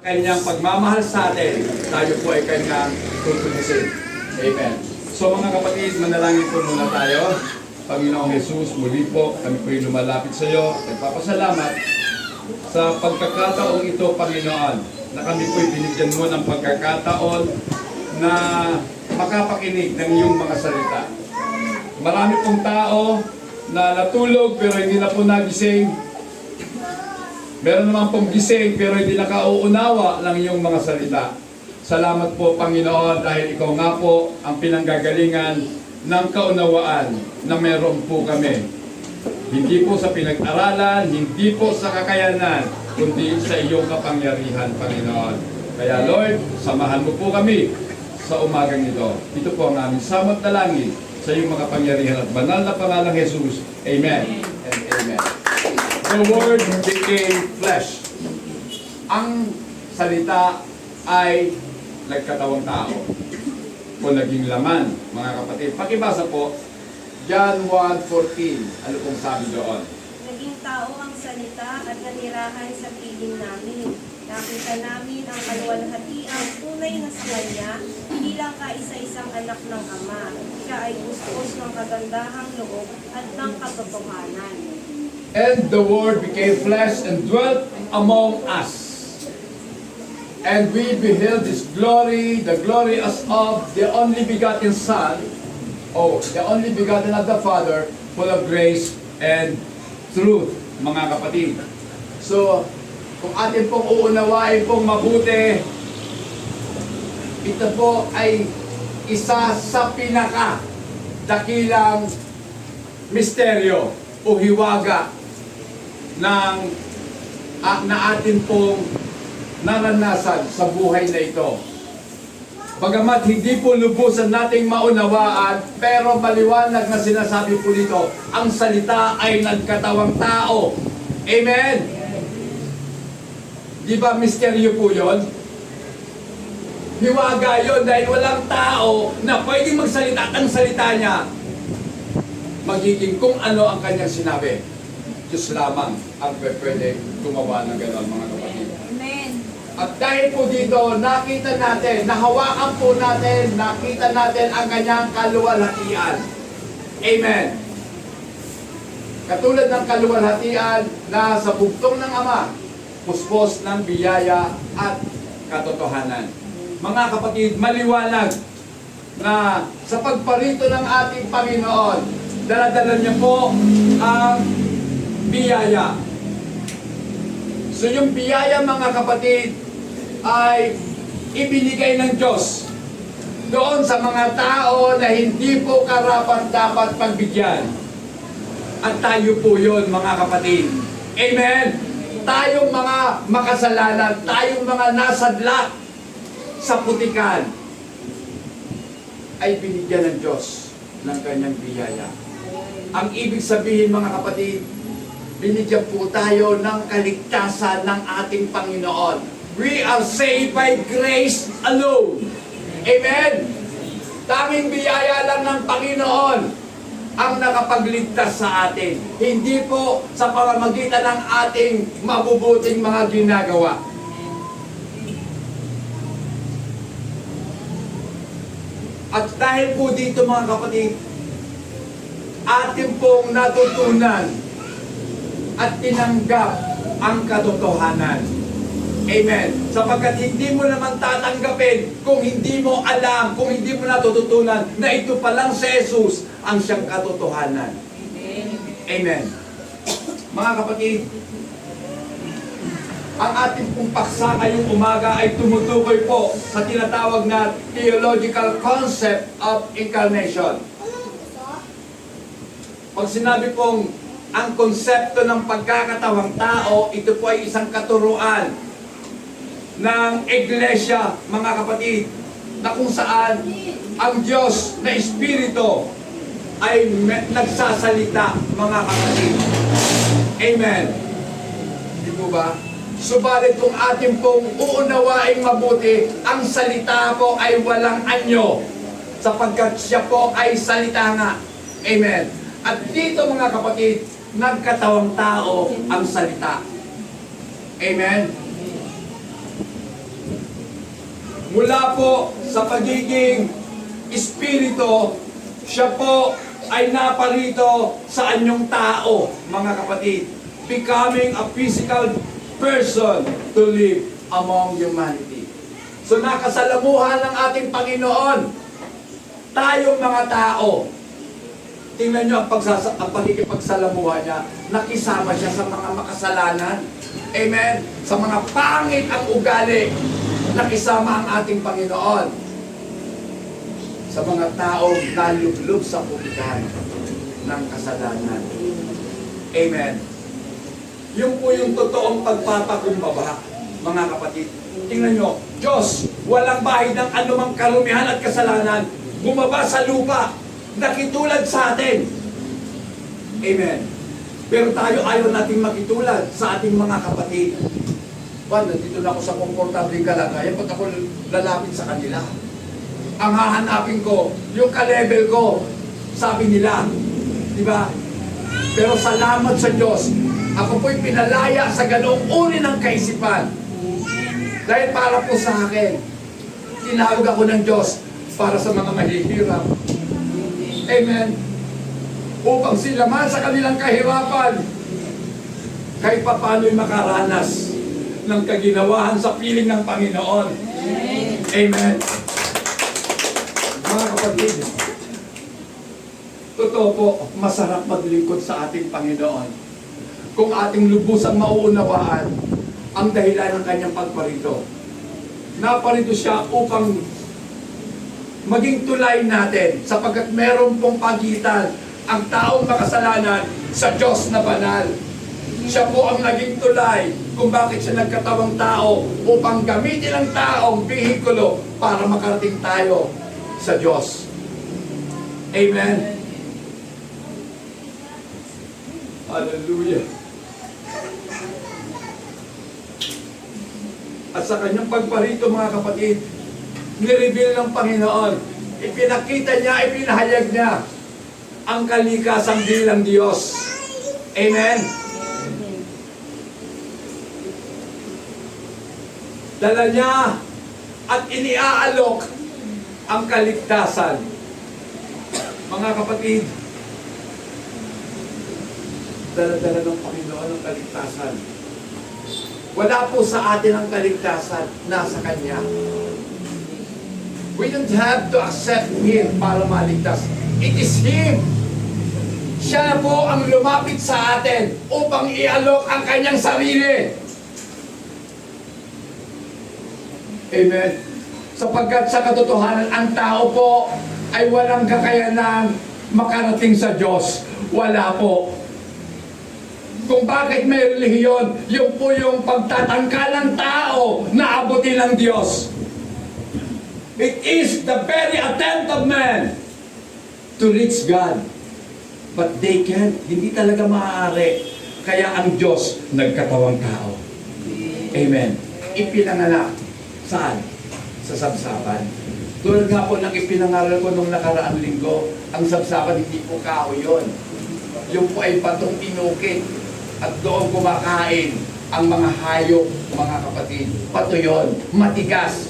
Kanyang pagmamahal sa atin, tayo po ay kanyang tutulisin. Amen. So mga kapatid, manalangin po muna tayo. Panginoong Jesus, muli po, kami po ay lumalapit sa iyo. Nagpapasalamat sa pagkakataong ito, Panginoon, na kami po ay binigyan mo ng pagkakataon na makapakinig ng iyong mga salita. Marami pong tao na natulog pero hindi na po nagising. Meron naman pong gising pero hindi nakauunawa ng iyong mga salita. Salamat po, Panginoon, dahil ikaw nga po ang pinanggagalingan ng kaunawaan na meron po kami. Hindi po sa pinag-aralan, hindi po sa kakayanan, kundi sa iyong kapangyarihan, Panginoon. Kaya Lord, samahan mo po kami sa umagang ito. Ito po ang aming samot dalangin sa iyong mga kapangyarihan at banal na pangalang Jesus. Amen and amen. The Word became flesh. Ang salita ay nagkatawang tao o naging laman, mga kapatid. Pakibasa po, John 1:14. Ano pong sabi doon? Naging tao ang salita at nanirahan sa piling namin. Nakita namin ang kaluwalhatiang tunay na sa Kanya, bilang kaisa-isang anak ng Ama. Siya ay buskos ng kagandahang loob at ng katotohanan. And the Word became flesh and dwelt among us. And we beheld His glory, the glory as of the only begotten Son, the only begotten of the Father, full of grace and truth, mga kapatid. So, kung atin pong uunawain pong mabuti, ito po ay isa sa pinaka-dakilang misteryo o hiwaga na atin pong naranasan sa buhay na ito. Bagamat hindi po lubusan nating maunawaan, pero maliwanag na sinasabi po dito, ang salita ay nagkatawang tao. Amen? Di ba misteryo po yun? Hiwaga yun dahil walang tao na pwedeng magsalita at ang salita niya magiging kung ano ang kanyang sinabi. Diyos lamang ang pwede gumawa ng gano'n, mga kapatid. Amen. At dahil po dito, nakita natin, nahawakan po natin, nakita natin ang kanyang kaluwalhatian. Amen. Katulad ng kaluwalhatian na sa bugtong ng Ama, puspos ng biyaya at katotohanan. Mga kapatid, maliwanag na sa pagparito ng ating Panginoon, dala-dala niya po ang biyaya. So yung biyaya, mga kapatid, ay ibinigay ng Diyos doon sa mga tao na hindi po karapat-dapat pagbigyan. At tayo po yun, mga kapatid. Amen? Tayong mga makasalanan, tayong mga nasadlak sa putikan, ay binigyan ng Diyos ng kanyang biyaya. Ang ibig sabihin, mga kapatid, binigyan po tayo ng kaligtasan ng ating Panginoon. We are saved by grace alone. Amen? Tanging biyaya lang ng Panginoon ang nakapagligtas sa atin. Hindi po sa pamamagitan ng ating mabubuting mga ginagawa. At dahil po dito, mga kapatid, atin pong natutunan at tinanggap ang katotohanan. Amen. Sapagkat hindi mo naman tatanggapin kung hindi mo alam, kung hindi mo natututunan na ito palang si Jesus ang siyang katotohanan. Amen. Amen. Mga kapatid, ang ating pong paksa ngayong umaga ay tumutukoy po sa tinatawag na theological concept of incarnation. Pag sinabi pong ang konsepto ng pagkakatawang tao, ito po ay isang katuruan ng iglesia, mga kapatid, na kung saan ang Diyos na Espiritu ay nagsasalita, mga kapatid. Amen. Di po ba? Subalit kung atin pong uunawaing mabuti, ang salita po ay walang anyo, sapagkat siya po ay salita nga. Amen. At dito, mga kapatid, nagkatawang tao ang salita. Amen? mula po sa pagiging espiritu, siya po ay naparito sa anyong tao, mga kapatid. Becoming a physical person to live among humanity. So nakasalamuhan ng ating Panginoon, tayong mga tao. Tingnan nyo ang pakikipagsalamuhan niya, nakisama siya sa mga makasalanan. Amen? Sa mga pangit ang ugali, nakisama ang ating Panginoon. Sa mga taong nalublob sa pupitan ng kasalanan. Amen. Yun po yung totoong pagpapakumbaba, mga kapatid. Tingnan nyo, Diyos, walang bahid ng anumang karumihan at kasalanan, bumaba sa lupa, nakitulad sa atin. Amen. Pero tayo ayaw nating makitulad sa ating mga kapatid. Nandito na ako sa komportabling kalagayan, ba't ako lalapit sa kanila? Ang hahanapin ko, yung ka-level ko, sabi nila. Diba? Pero salamat sa Diyos, ako po'y pinalaya sa ganoong uri ng kaisipan. Dahil para po sa akin, tinawag ako ng Diyos para sa mga mahihirap. Amen. Upang sila man sa kanilang kahirapan, kahit papano'y makaranas ng kaginawahan sa piling ng Panginoon. Amen. Mga kapatid, totoo po, masarap maglingkod sa ating Panginoon kung ating lubusang mauunawaan ang dahilan ng kanyang pagparito. Naparito siya upang maging tulay natin sapagkat meron pong pagitan ang taong makasalanan sa Diyos na banal. Siya po ang naging tulay kung bakit siya nagkatawang tao upang gamitin ang taong bihikulo para makarating tayo sa Diyos. Amen. Hallelujah. At sa kanyang pagparito, mga kapatid, nireveal ng Panginoon, ipinakita niya, ipinahayag niya ang kalikasang bilang Diyos. Amen. Dala niya at iniaalok ang kaligtasan. Mga kapatid, dala-dala ng Panginoon ang kaligtasan. Wala po sa atin ang kaligtasan, nasa Kanya. We don't have to accept Him para maligtas. It is Him. Siya po ang lumapit sa atin upang ialok ang Kanyang sarili. Amen. Sapagkat sa katotohanan, ang tao po ay walang kakayanang makarating sa Diyos. Wala po. Kung bakit may relihiyon, yun po yung pagtatangka ng tao na abutin ng Diyos. It is the very attempt of man to reach God. But they can't. Hindi talaga maaari. Kaya ang Diyos nagkatawang tao. Amen. Ipinanganak. Saan? Sa sabsaban. Tulad nga po ng ipinangaral ko nung nakaraang linggo, ang sabsaban hindi po kahoy yun. Yung po ay batong inukit. At doon kumakain ang mga hayop, mga kapatid. Pato yun, matigas.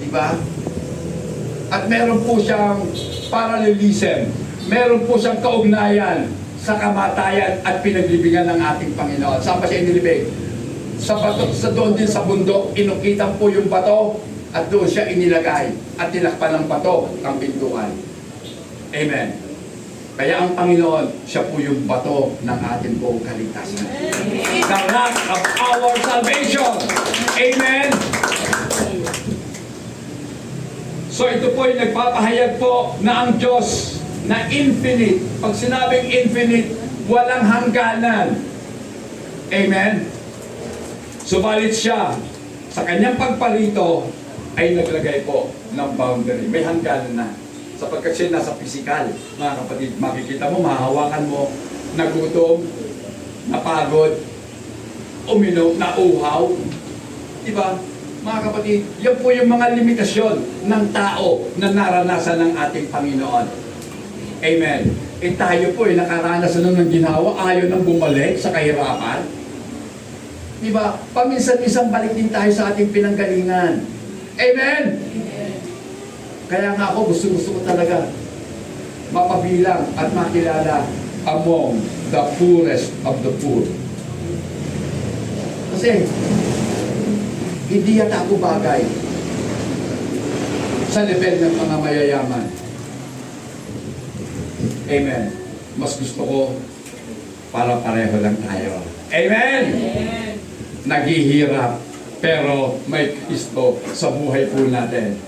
Diba? At meron po siyang parallelism. Meron po siyang kaugnayan sa kamatayan at pinaglibingan ng ating Panginoon. Saan pa siya inilibig? Sa bato, sa doon din sa bundok, inukitan po yung bato at doon siya inilagay at tinakpan ng bato ang pintuan. Amen. Kaya ang Panginoon, siya po yung bato ng ating buong kaligtasan. The rock of our salvation. Amen. So ito po yung nagpapahayag po na ang Diyos na infinite. Pag sinabing infinite, walang hangganan. Amen. Subalit siya, sa kanyang pagparito, ay naglagay po ng boundary. May hangganan na. Sapagkat siya nasa pisikal, mga kapatid, makikita mo, mahahawakan mo, nagutom, napagod, uminom, nauhaw. Diba? Mga kapatid, yan po yung mga limitasyon ng tao na naranasan ng ating Panginoon. Amen. Eh tayo po, nakaranas na ng ginawa, ayaw nang bumalik sa kahirapan. Diba? Paminsan-minsan balik din tayo sa ating pinanggalingan. Amen? Kaya nga ako, gusto ko talaga mapabilang at makilala among the poorest of the poor. Kasi, hindi yata ako bagay sa level ng mga mayayaman. Amen. Mas gusto ko para pareho lang tayo. Amen! Naghihirap, pero may Kristo sa buhay po natin.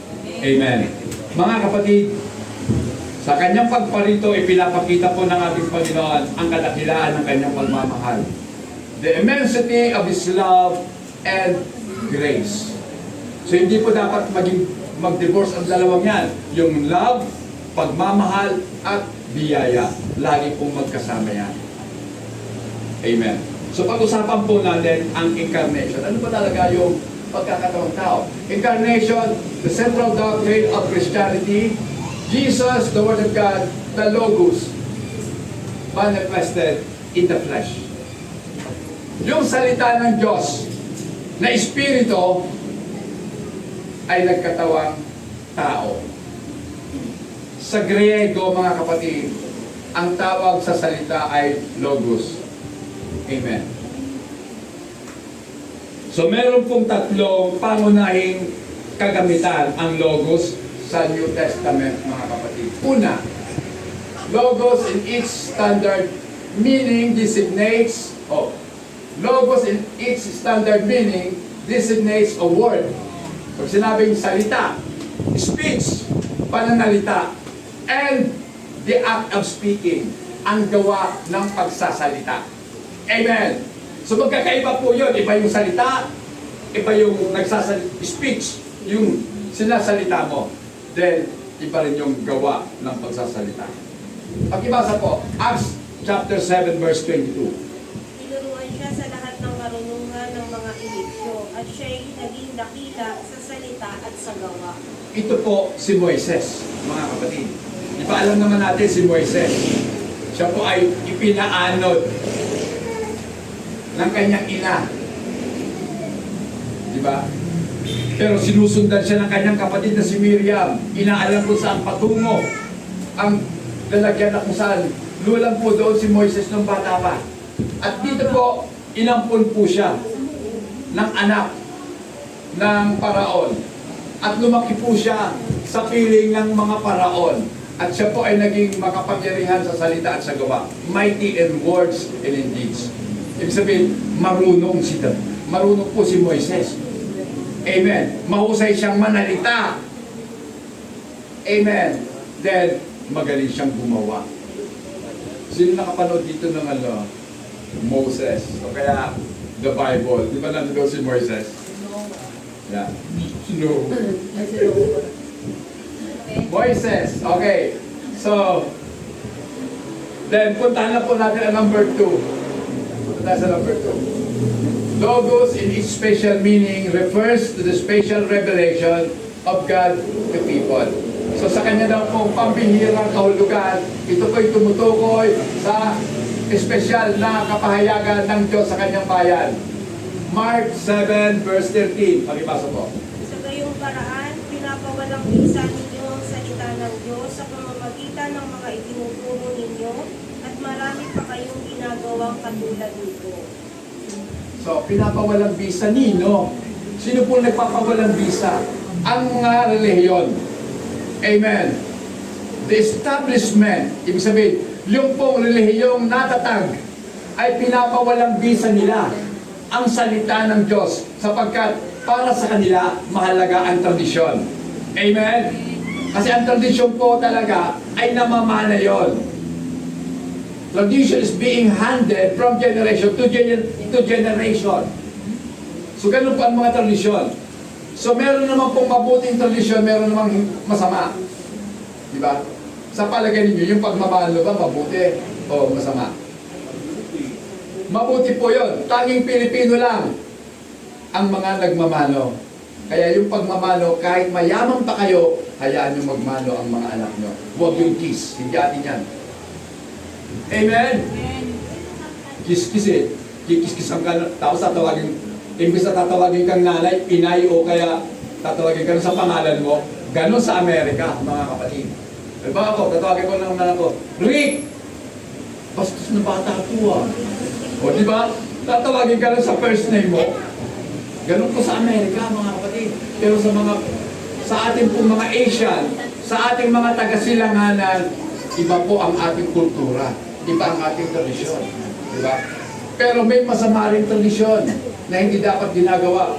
Amen. Mga kapatid, sa kanyang pagparito, ipinapakita po ng ating Panginoon ang kadakilaan ng kanyang pagmamahal. The immensity of His love and grace. So hindi po dapat mag-divorce ang dalawang yan. Yung love, pagmamahal, at biyaya. Lagi pong magkasama yan. Amen. So pag-usapan po natin ang incarnation. Ano ba talaga yung pagkakatawang tao? Incarnation, the central doctrine of Christianity. Jesus, the Word of God, the Logos, manifested in the flesh. Yung salita ng Diyos na Espiritu ay nagkatawang tao. Sa Griego, mga kapatid, ang tawag sa salita ay Logos. Amen. So meron pong tatlong pangunahing kagamitan ang Logos sa New Testament, mga kapatid. Una, Logos in its standard meaning designates, Logos in its standard meaning designates a word. Pag sinabing salita, speech, pananalita, and the act of speaking, ang gawa ng pagsasalita. Amen. So magkakaiba po yun. Iba yung salita, iba yung speech, yung sinasalita mo. Then, iba rin yung gawa ng pagsasalita. Pag-ibasa po, Acts chapter 7 verse 22. Tinuruan siya sa lahat ng karunungan ng mga Ehipsyo at siya'y naging dakila sa salita at sa gawa. Ito po si Moises, mga kapatid. Ipaalam naman natin si Moises. Siya po ay ipinaanod ng kanyang ina. Di ba? Pero sinusundan siya ng kanyang kapatid na si Miriam. Inaalam kung saan patungo. Ang lalagyan na kung saan. Lulang po doon si Moises nung bata pa. At dito po, inampun po siya ng anak ng paraon. At lumaki po siya sa piling ng mga paraon. At siya po ay naging makapangyarihan sa salita at sa gawa. Mighty in words and in deeds. Ibig sabihin, marunong marunong po si Moises. Amen. Mahusay siyang manalita. Amen. Then, magaling siyang gumawa. Sino nakapanood dito ng Moses? O kaya, the Bible. Di ba nandun si Moises? Yeah. No. Moises. Okay. So, then, puntahan na po natin ang number 2. Punta sa number 2. Logos in its special meaning refers to the special revelation of God to people. So sa kanya daw pong pambihirang kahulugan, ito po'y tumutukoy sa espesyal na kapahayagan ng Diyos sa kanyang bayan. Mark 7 verse 13. Pakipasa po. Sa gayong paraan, pinapawalang bisa ninyo ang salita ng Diyos sa pamamagitan ng mga itinuturo ninyo at marami pa kayong ginagawang katulad nito. So, pinapawalang bisa nino. Sino po nagpapawalang bisa? Ang mga relihiyon. Amen. The establishment, ibig sabihin, yung pong relihiyong natatag, ay pinapawalang bisa nila ang salita ng Diyos sapagkat para sa kanila, mahalaga ang tradisyon. Amen? Kasi ang tradisyon po talaga ay namamana yon. Tradition is being handed from generation to generation. So ganun po ang mga tradisyon. So meron naman pong mabuting tradisyon, meron namang masama. Di ba? Sa palagay ninyo, yung pagmamahal ba mabuti o masama? Mabuti po yun. Tanging Pilipino lang ang mga nagmamano. Kaya yung pagmamano, kahit mayaman pa kayo, hayaan nyo magmano ang mga anak nyo. Huwag yung kiss. Hindi atin yan. Amen? Kiss-kiss eh. Kikis-kiss ang tapos tatawagin, imbis na tatawagin kang nanay, inay o kaya tatawagin ka sa pangalan mo, ganon sa Amerika, mga kapatid. Diba ako, tatawagin ko ng naman ako, Rick! Bastos na bata ko O di ba? Tatawagin ka lang sa first name mo. Ganon po sa Amerika, mga kapatid. Pero sa ating pong mga Asian, sa ating mga taga-silanganan, iba po ang ating kultura. Iba ang ating tradisyon. Di ba? Pero may masama rin tradisyon na hindi dapat ginagawa.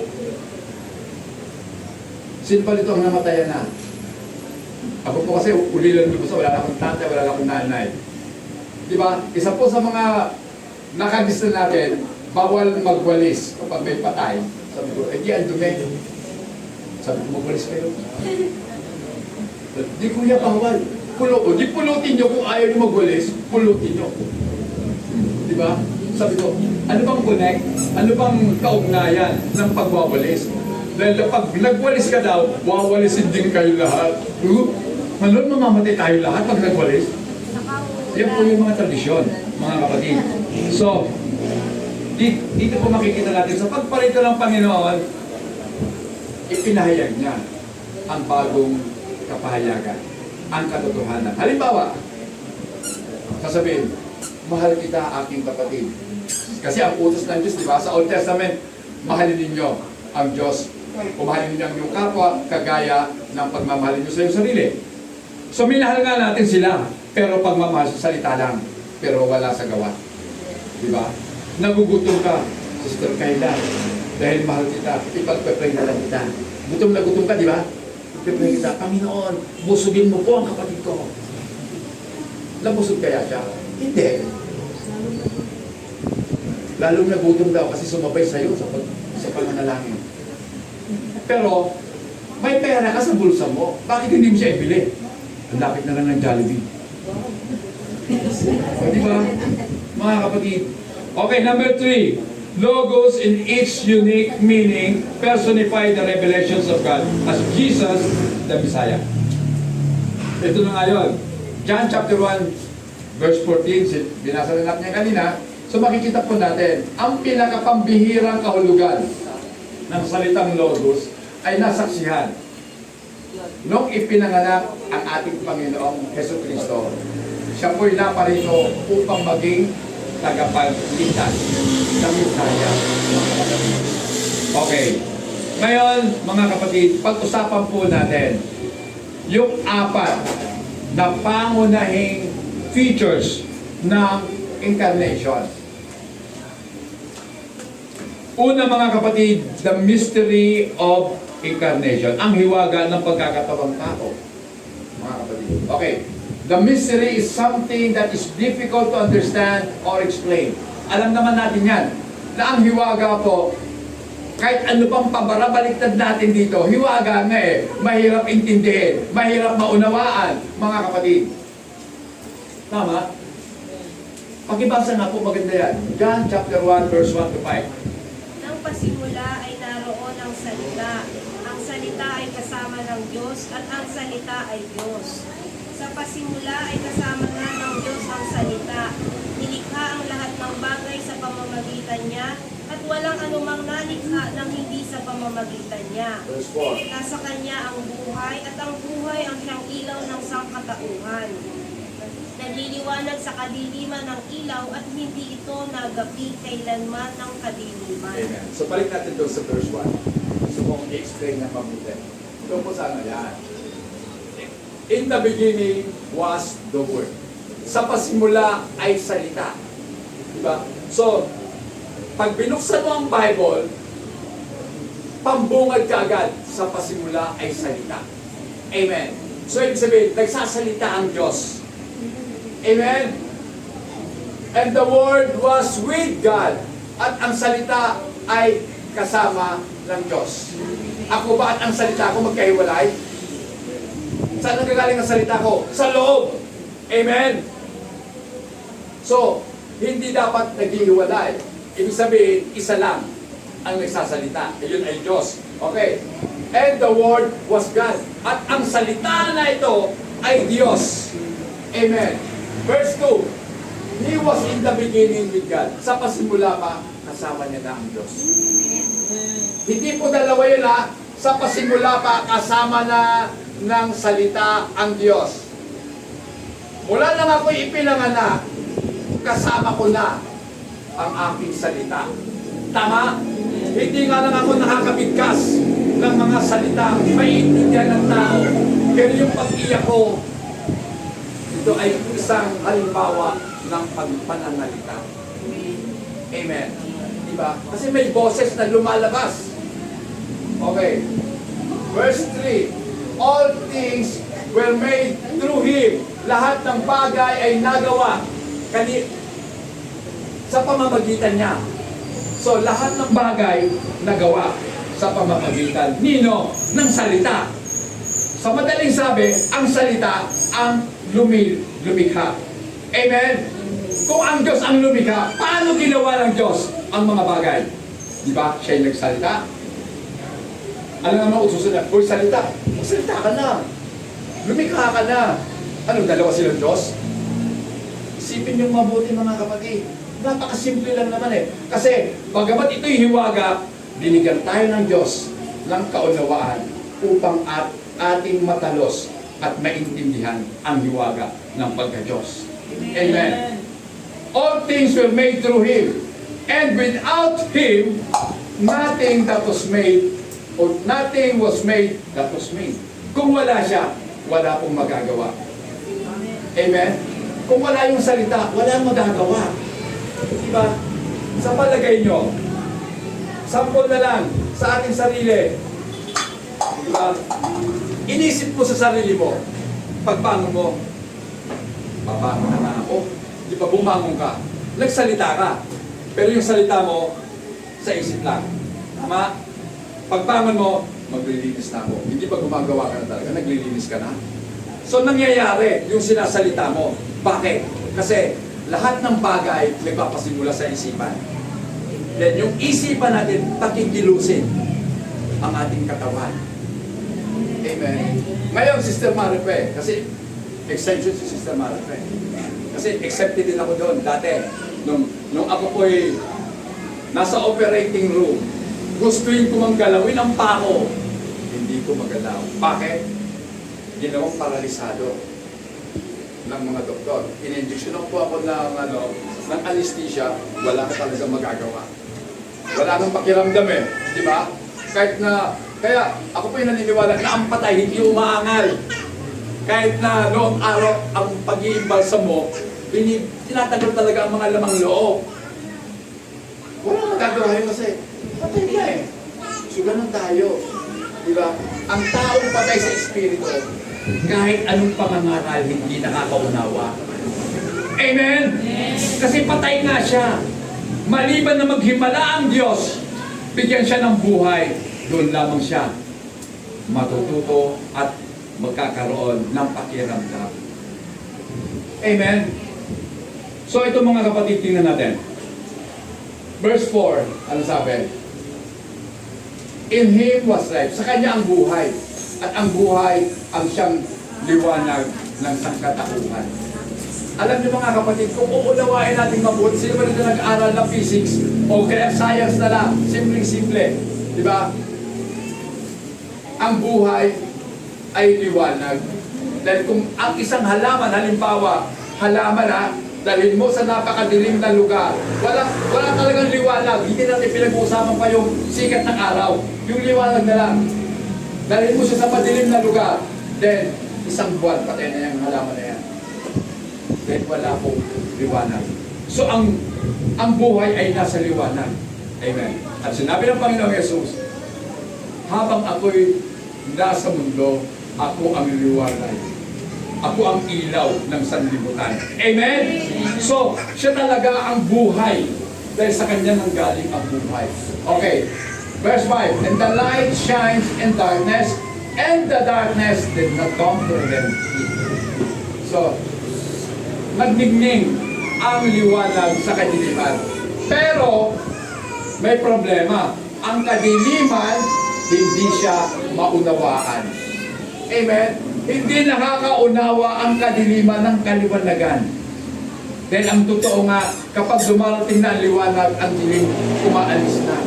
Sino pa dito ang namatayan na? Ako po kasi ulilan ko sa wala na akong tatay, wala na akong nanay. Di ba? Isa po sa mga nakagista natin, bawal magwalis kapag may patay. Sabi ko, di ang dumi. Sabi ko, magwalis kayo. Di kuya, bawal. Di pulutin nyo kung ayaw nyo magwalis, pulutin nyo. Di ba? Sabi ko, ano bang connect? Ano bang kaugnayan ng pagwawalis? Dahil pag nagwalis ka daw, wawalisin din kayo lahat. Ano, mamamatay tayo lahat pag nagwalis? Yan po yung mga tradisyon, mga kapatid. So, dito po makikita natin, sa pagparito ng Panginoon, ipinahayag niya ang bagong kapahayagan, ang katotohanan. Halimbawa, sasabihin, mahal kita aking kapatid. Kasi ang utos ng Diyos, di ba? Sa Old Testament, mahalin ninyo ang Diyos. Kumahalin ninyo ang iyong kapwa, kagaya ng pagmamahalin nyo sa iyong sarili. So, minahal nga natin sila, pero pagmamahal sa salita lang, pero wala sa gawa. Di ba? Nagugutom ka, Sister Kayla, dahil mahal kita, ipagpe-pray na lang kita. Gutom na gutom ka, di ba? Ipagpe-pray kita, Panginoon, busugin mo po ang kapatid ko. Nabusog kaya siya? Hindi. Lalong nagutom daw kasi sumabay sa'yo sa panganalangin. Pero, may pera ka sa bulsa mo. Bakit hindi mo siya ibili? Ang lapit na lang ng Jollibee. O, di ba? Mga kapatid. Okay, number 3. Logos in its unique meaning personify the revelations of God as Jesus, the Messiah. Ito na nga yun. John chapter 1, verse 14, binasa na natin niya kanina. So makikita po natin, ang pinakapambihirang kahulugan ng salitang Logos ay nasaksihan nung ipinanganak ang ating Panginoong Jesucristo. Siya po'y naparito upang maging tagapagligtas ng Messiah. Okay. Ngayon, mga kapatid, pag-usapan po natin yung 4 na pangunahing features ng incarnation. Una, mga kapatid, the mystery of incarnation. Ang hiwaga ng pagkakatawang tao. Mga kapatid. Okay. The mystery is something that is difficult to understand or explain. Alam naman natin yan, na ang hiwaga po, kahit ano pang pabarabaliktad natin dito, hiwaga nga mahirap intindihin, mahirap maunawaan, mga kapatid. Tama? Pakibasa nga po, maganda yan. John chapter 1, verse 1 to 5. Nang pasimula ay naroon ang salita. Ang salita ay kasama ng Diyos at ang salita ay Diyos. Sa pasimula ay kasama nga ng Diyos ang salita. Nilikha ang lahat ng bagay sa pamamagitan niya at walang anumang nalikha nang hindi sa pamamagitan niya. Verse 4. Nasa kanya ang buhay at ang buhay ang siyang ilaw ng sangkatauhan. Nagliliwanag sa kadiliman ng ilaw at hindi ito nagapi kailanman ng kadiliman. Amen. So balik natin doon sa verse 1. Gusto kong i-explain na mabuti. Ito po sana yan. In the beginning was the Word. Sa pasimula ay salita. Diba? So, pag binuksan mo ang Bible, pambungad ka agad sa pasimula ay salita. Amen. So, ibig sabihin, nagsasalita ang Diyos. Amen. And the Word was with God. At ang salita ay kasama ng Diyos. Ako ba at ang salita ko magkahiwalay? Saan nagagaling ang salita ko? Sa loob. Amen. So, hindi dapat naghihiwalay. Ibig sabihin, isa lang ang nagsasalita. Ayun ay Diyos. Okay. And the Word was God. At ang salita na ito ay Diyos. Amen. Verse 2. He was in the beginning with God. Sa pasimula pa, kasama niya na ang Diyos. Hindi po dalawa yun Sa pasimula pa, kasama na ng salita ang Diyos. Mula nang ako'y ipinanganak, kasama ko na ang aking salita. Tama? Hindi nga lang ako nakakabigkas ng mga salita, maiintindihan ng tao. Pero yung pag-iyak ko, ito ay isang halimbawa ng pagpananalita. Amen. Diba? Kasi may boses na lumalabas. Okay. Verse 3. All things were made through Him. Lahat ng bagay ay nagawa sa pamamagitan niya. So, lahat ng bagay nagawa sa pamamagitan nino ng salita. Sa madaling sabi, ang salita ang lumikha. Amen? Kung ang Diyos ang lumikha, paano ginawa ng Diyos ang mga bagay? Di ba? Siya yung nagsalita. Alam naman kung susunod, kung salita, magsalita ka na. Lumikha ka na. Ano, dalawa silang Diyos? Isipin yung mabuti mga kapatid. Napakasimple lang naman eh. Kasi, bagamat ito'y hiwaga, binigyan tayo ng Diyos ng kaunawaan upang ating matalos at maintindihan ang hiwaga ng pagka-Diyos. Amen. All things were made through Him. And without Him, nothing that was made, or nothing was made that was made. Kung wala siya, wala pong magagawa. Amen? Kung wala yung salita, wala magagawa. Diba? Sa palagay nyo, sample na lang sa ating sarili. Diba? Inisip mo sa sarili mo, pagbangon mo, babangon na nga ako. Di ba bumangon ka? Nagsalita ka. Pero yung salita mo, sa isip lang. Tama? Pagbangon mo, maglilinis na ako. Hindi pa gumagawa ka na talaga, naglilinis ka na. So nangyayari yung sinasalita mo. Bakit? Kasi lahat ng bagay nagpapasimula sa isipan. Then yung isipan natin, pakikilusin ang ating katawan. Amen. Ngayon, Sister Marife, kasi extension si Sister Marife. Kasi accepted din ako doon dati. Nung ako po'y nasa operating room, gustuin ko mang galawin ang pako. Hindi ko magalaw. Bakit? Ginawang paralisado ng mga doktor. In-injection po ako ng anesthesia, wala ka talaga magagawa. Wala nang pakiramdam eh. Di ba? Kaya ako po yung naniniwala na ang patay hindi umaangal. Kahit na noong araw ang pag-iimbalsa mo, tinatagal talaga ang mga lamang loob. Wala magagawa yun kasi patay na eh. So ganun tayo. Diba? Ang taong patay sa espiritu, kahit anong pangangaral, hindi nakakaunawa. Amen? Yes. Kasi patay nga siya. Maliban na maghimala ang Diyos, bigyan siya ng buhay, doon lamang siya matututo at magkakaroon ng pakiramdam. Amen? So ito mga kapatid, tingnan natin. Verse 4, ano sabi? In Him was life. Sa Kanya ang buhay. At ang buhay ang siyang liwanag ng sangkatauhan. Alam niyo mga kapatid, kung uunawain natin mabuti, sino ba nito nag-aaral ng physics o kaya science na lang, simpleng-simple. Di ba? Ang buhay ay liwanag. Dahil kung ang isang halaman, halimbawa, halaman dalhin mo sa napakadilim na lugar, wala talagang liwanag. Hindi natin pinag-uusapan pa yung sikat ng araw. Yung liwanag na lang. Dalhin mo siya sa madilim na lugar, then isang buwan patay na yung halaman na yan. Then wala pong liwanag. So ang buhay ay nasa liwanag. Amen. At sinabi ng Panginoong Yesus, habang ako'y nasa mundo, ako ang liwanag. Ako ang ilaw ng sanlibutan. Amen? So, siya talaga ang buhay. Dahil sa Kanya nanggaling ang buhay. Okay. Verse 5. And the light shines in darkness, and the darkness did not comprehend it. So, nagningning ang liwanag sa kadiliman. Pero, may problema. Ang kadiliman, hindi siya maunawaan. Amen? Hindi nakakaunawa ang kadiliman ng kaliwanagan. Dahil ang totoo nga, kapag dumarating na ang liwanag, ang dilim umaalis na.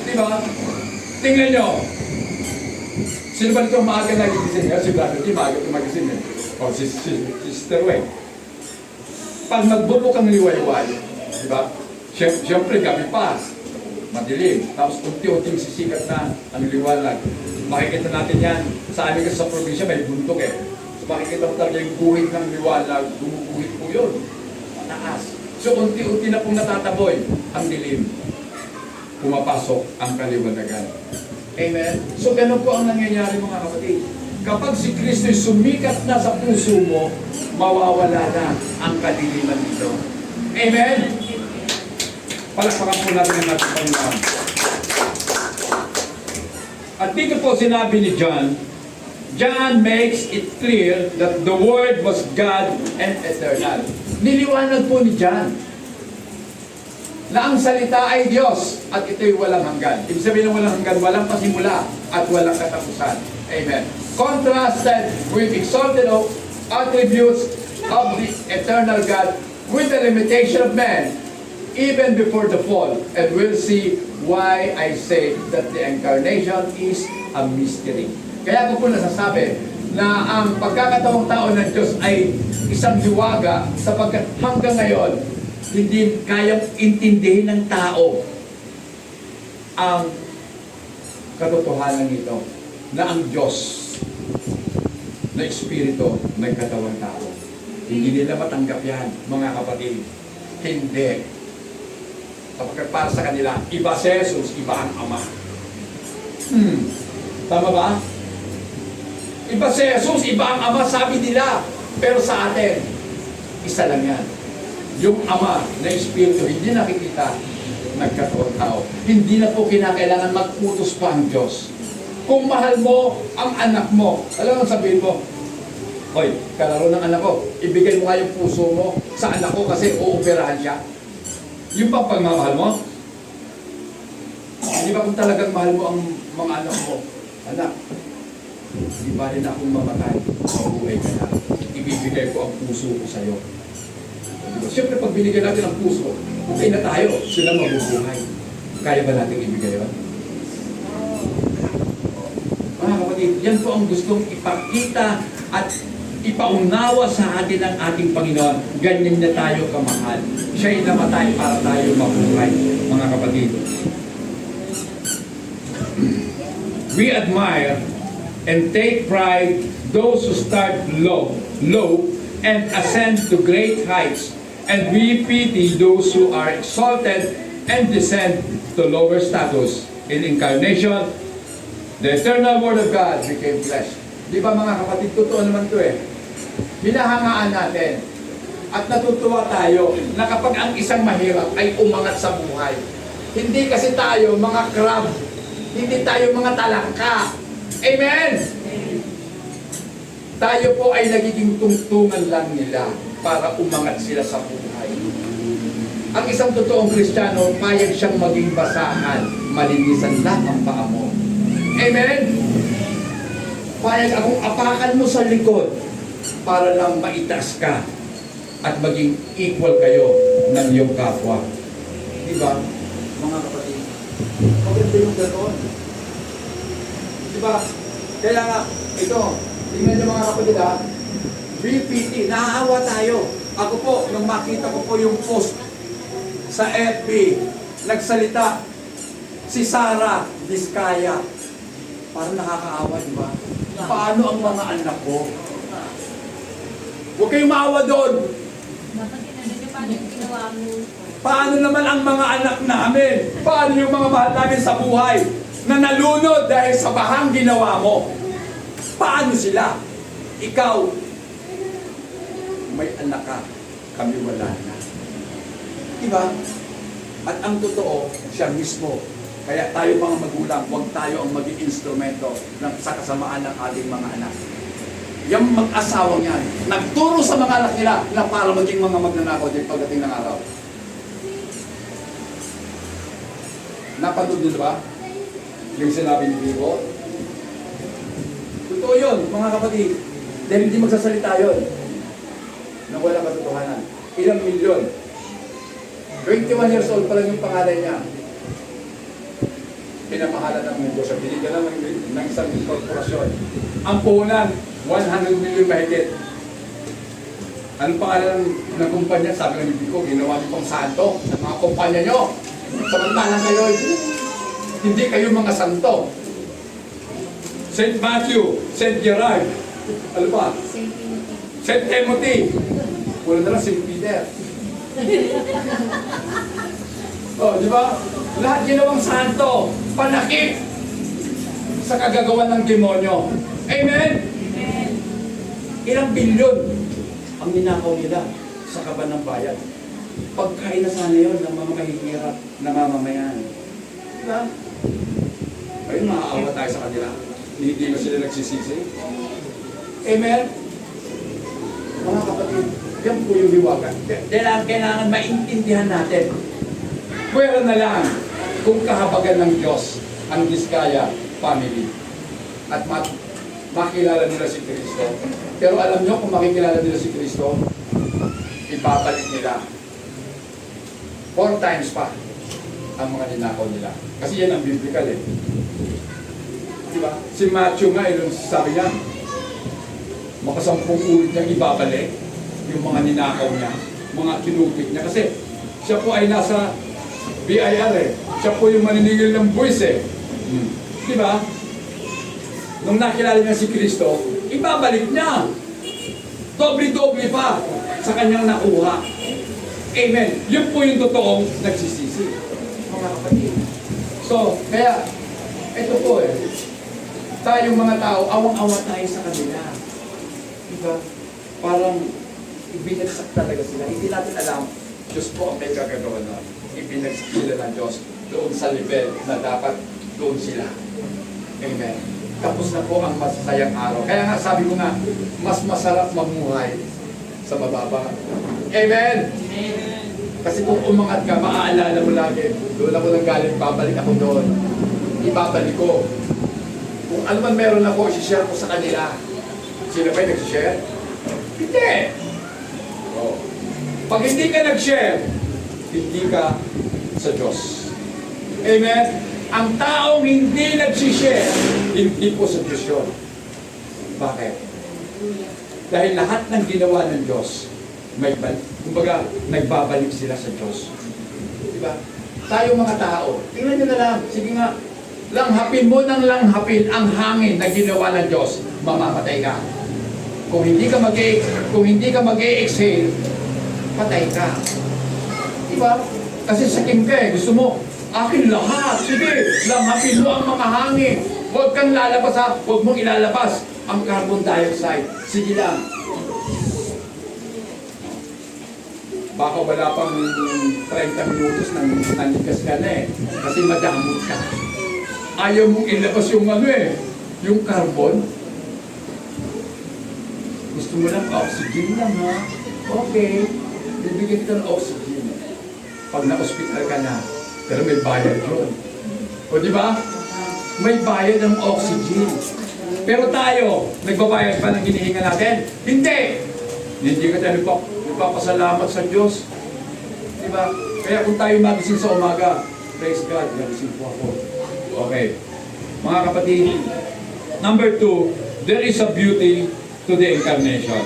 Diba? Tingnan nyo. Sino ba nito maaga nagigising? Si Brother T, maaga magising eh. O si Sister Weng. Pag nagbulok ang liwayway, di ba? Siyempre, gabi pa. Madilim. Tapos unti-unting sisikat na ang liwanag. Makikita natin yan. Sa amin kasi sa probinsya may bundok eh. So makikita mo talaga yung guhit ng liwanag. Gumuguhit po yun. Mataas. So unti-unti na pong natataboy ang dilim. Pumapasok ang kaliwanagan. Amen? So ganun po ang nangyayari mga kapatid. Kapag si Kristo sumikat na sa puso mo, mawawala na ang kadiliman dito. Amen? Palakpakan po natin ang ating Panginoon. At dito po sinabi ni John, John makes it clear that the Word was God and eternal. Niliwanag po ni John na ang salita ay Diyos at ito'y walang hanggan. Ibig sabihin ng walang hanggan, walang pasimula at walang katapusan. Amen. Contrasted with exalted attributes of the eternal God with the limitation of man even before the fall. And we'll see why I say that the incarnation is a mystery. Kaya ko po nasasabi na ang pagkakataong tao ng Diyos ay isang hiwaga sapagkat hanggang ngayon hindi kayang intindihin ng tao ang katotohanan nito na ang Diyos na Espiritu may katawang tao. Hindi nila matanggap yan, mga kapatid. Hindi. Kapag para sa kanila, iba si Jesus, iba ang Ama. Tama ba? Iba si Jesus, iba ang Ama, sabi nila. Pero sa atin, isa lang yan. Yung Ama na Espiritu, hindi nakikita, nagkatawang tao. Hindi na po kinakailangan mag-utos pa ang Diyos. Kung mahal mo ang anak mo, alam mo sabihin mo, hoy, kalaro ng anak ko, ibigay mo nga yung puso mo sa anak ko kasi uoperahan siya. Yung pa pagmamahal mo, hindi ba kung talagang mahal mo ang mga anak mo, anak, hindi ba rin akong mamatay, mabuhay ka na, ibibigay ko ang puso ko sa'yo. Diba? Siyempre pag binigay natin ang puso, okay na tayo, sila mabubuhay. Kaya ba natin ibigay yun? Mga kapatid, yan po ang gustong ipakita at ipaunawa sa atin ng ating Panginoon. Ganyan na tayo kamahal. Siya'y namatay para tayo mabuhay, mga kapatid. We admire and take pride those who start low and ascend to great heights, and we pity those who are exalted and descend to lower status. In incarnation, the eternal Word of God became flesh. Di ba mga kapatid, totoo naman ito eh. Hinahangaan natin at natutuwa tayo na kapag ang isang mahirap ay umangat sa buhay. Hindi kasi tayo mga crab, hindi tayo mga talangka. Amen? Tayo po ay nagiging tungtungan lang nila para umangat sila sa buhay. Ang isang totoong Kristiyano, payag siyang maging basahan, malinisan lang ang paa mo. Amen? Payag akong apakan mo sa likod para lang maitas ka at maging equal kayo ng iyong kapwa. Diba? Mga kapatid, maganda yung gano'n. Diba? Kaya nga, ito, tingnan niyo mga kapatid ha, BPT, naaawa tayo. Ako po, nung makita ko po yung post sa FB, nagsalita si Sarah Vizcaya. Parang nakakaawa, di ba? Paano ang mga anak ko? Huwag kayong maawa doon. Paano naman ang mga anak namin? Paano yung mga mahal namin sa buhay na nalunod dahil sa bahang ginawa mo? Paano sila? Ikaw, may anak ka, kami wala na. Diba? At ang totoo, siya mismo. Kaya tayo mga magulang, huwag tayo ang maging instrumento sa kasamaan ng ating mga anak. Yung mag-asawang yan, nagturo sa mga anak nila na para maging mga magnanakaw din pagdating ng araw. Napanood nyo ba? Yung sinabi ni Vivo? Totoo yun, mga kapatid. Dahil hindi magsasalita yun. Na walang katotohanan. Ilang milyon? 21 years old pa lang yung pangalan niya. pinamahalan ng mundo sa binigyan ng isang korporasyon. Ang puhunan, 100 million mahigit. Anong pangalan ng kumpanya? Sabi ng bibig ko, ginawa niyo pang santo sa mga kumpanya nyo. Samantalang kayo, hindi kayo mga santo. St. Matthew, St. Gerard, ano ba? St. Timothy. Wala na lang St. Peter. Oh, di ba? Lahat ginawang santo, panakip sa kagagawan ng demonyo. Amen? Amen. Ilang bilyon ang ninakaw nila sa kaban ng bayan. Pagkain na sana yun ng mga mahihirap na mamamayan. Diba? Ayun, maaawa tayo sa kanila. Hindi na sila nagsisisi. Amen? Mga kapatid, yan po yung hiwagan. Kailangan maintindihan natin. Pwera na lang kung kahabagan ng Diyos ang Diskaya family. At makilala nila si Kristo. Pero alam nyo, kung makikilala nila si Kristo, ibabalik nila 4 times pa ang mga ninakaw nila. Kasi yan ang biblical eh. Diba? Si Matthew nga, yung sabi niya, makasampung ulit niyang ibabalik yung mga ninakaw niya, mga kinupit niya. Kasi siya po ay nasa BIR eh. Siya po yung maniningil ng buwis eh. Diba? Nung nakilala niya si Kristo, ibabalik niya. Doble-doble pa sa kanyang nakuha. Amen. Yun po yung totoong nagsisisi. Mga kapatid. So, kaya, ito po eh. Tayong mga tao, awang-awa tayo sa kanila. Diba? Parang ibinagsak talaga sila. Hindi natin alam, Diyos po ang may gagagawa na. Ibinagsak sila ng Diyos doon sa level na dapat doon sila. Amen. Tapos na po ang masasayang araw. Kaya nga sabi ko nga, mas masarap mamuhay sa mababa. Amen! Amen! Kasi kung umangat ka, maaalala mo lagi, doon ako nang galing, babalik ako doon. Ibabalik ko. Kung ano man meron ako, isi-share ko sa kanila. Sino ba'y nag-share? Hindi! Oh. Pag hindi ka nag-share, hindi ka sa Diyos. Amen? Ang taong hindi nag-share, hindi po sa Diyos yun. Bakit? Dahil lahat ng ginawa ng Diyos, kumbaga, nagbabalik sila sa Diyos. Diba? Tayo mga tao, tingnan nyo na lang, sige nga, langhapin mo ng langhapin ang hangin na ginawa ng Diyos, mamamatay ka. Kung hindi ka mag-e-exhale, patay ka. Diba? Kasi sakim ka eh, gusto mo, akin lahat, sige, langhapin mo ang mga hangin. Huwag kang lalabas ha, huwag mong ilalabas ang carbon dioxide. Sige lang. Baka wala pang 30 minutos nanigas ka na eh. Kasi madamot ka. Ayaw mong ilabas yung yung carbon. Gusto mo lang oxygen lang ha. Okay. Bibigyan kita ng oxygen. Pag na-hospital ka na, pero may bayad yun. O di ba? May bayad ng oxygen. Pero tayo, nagbabayad pa ng hinihinga natin? Hindi! Hindi ka tayo nagpapasalamat sa Diyos. Di ba? Kaya kung tayo magising sa umaga, praise God, nagising po ako. Okay. Mga kapatid, number 2, there is a beauty to the incarnation.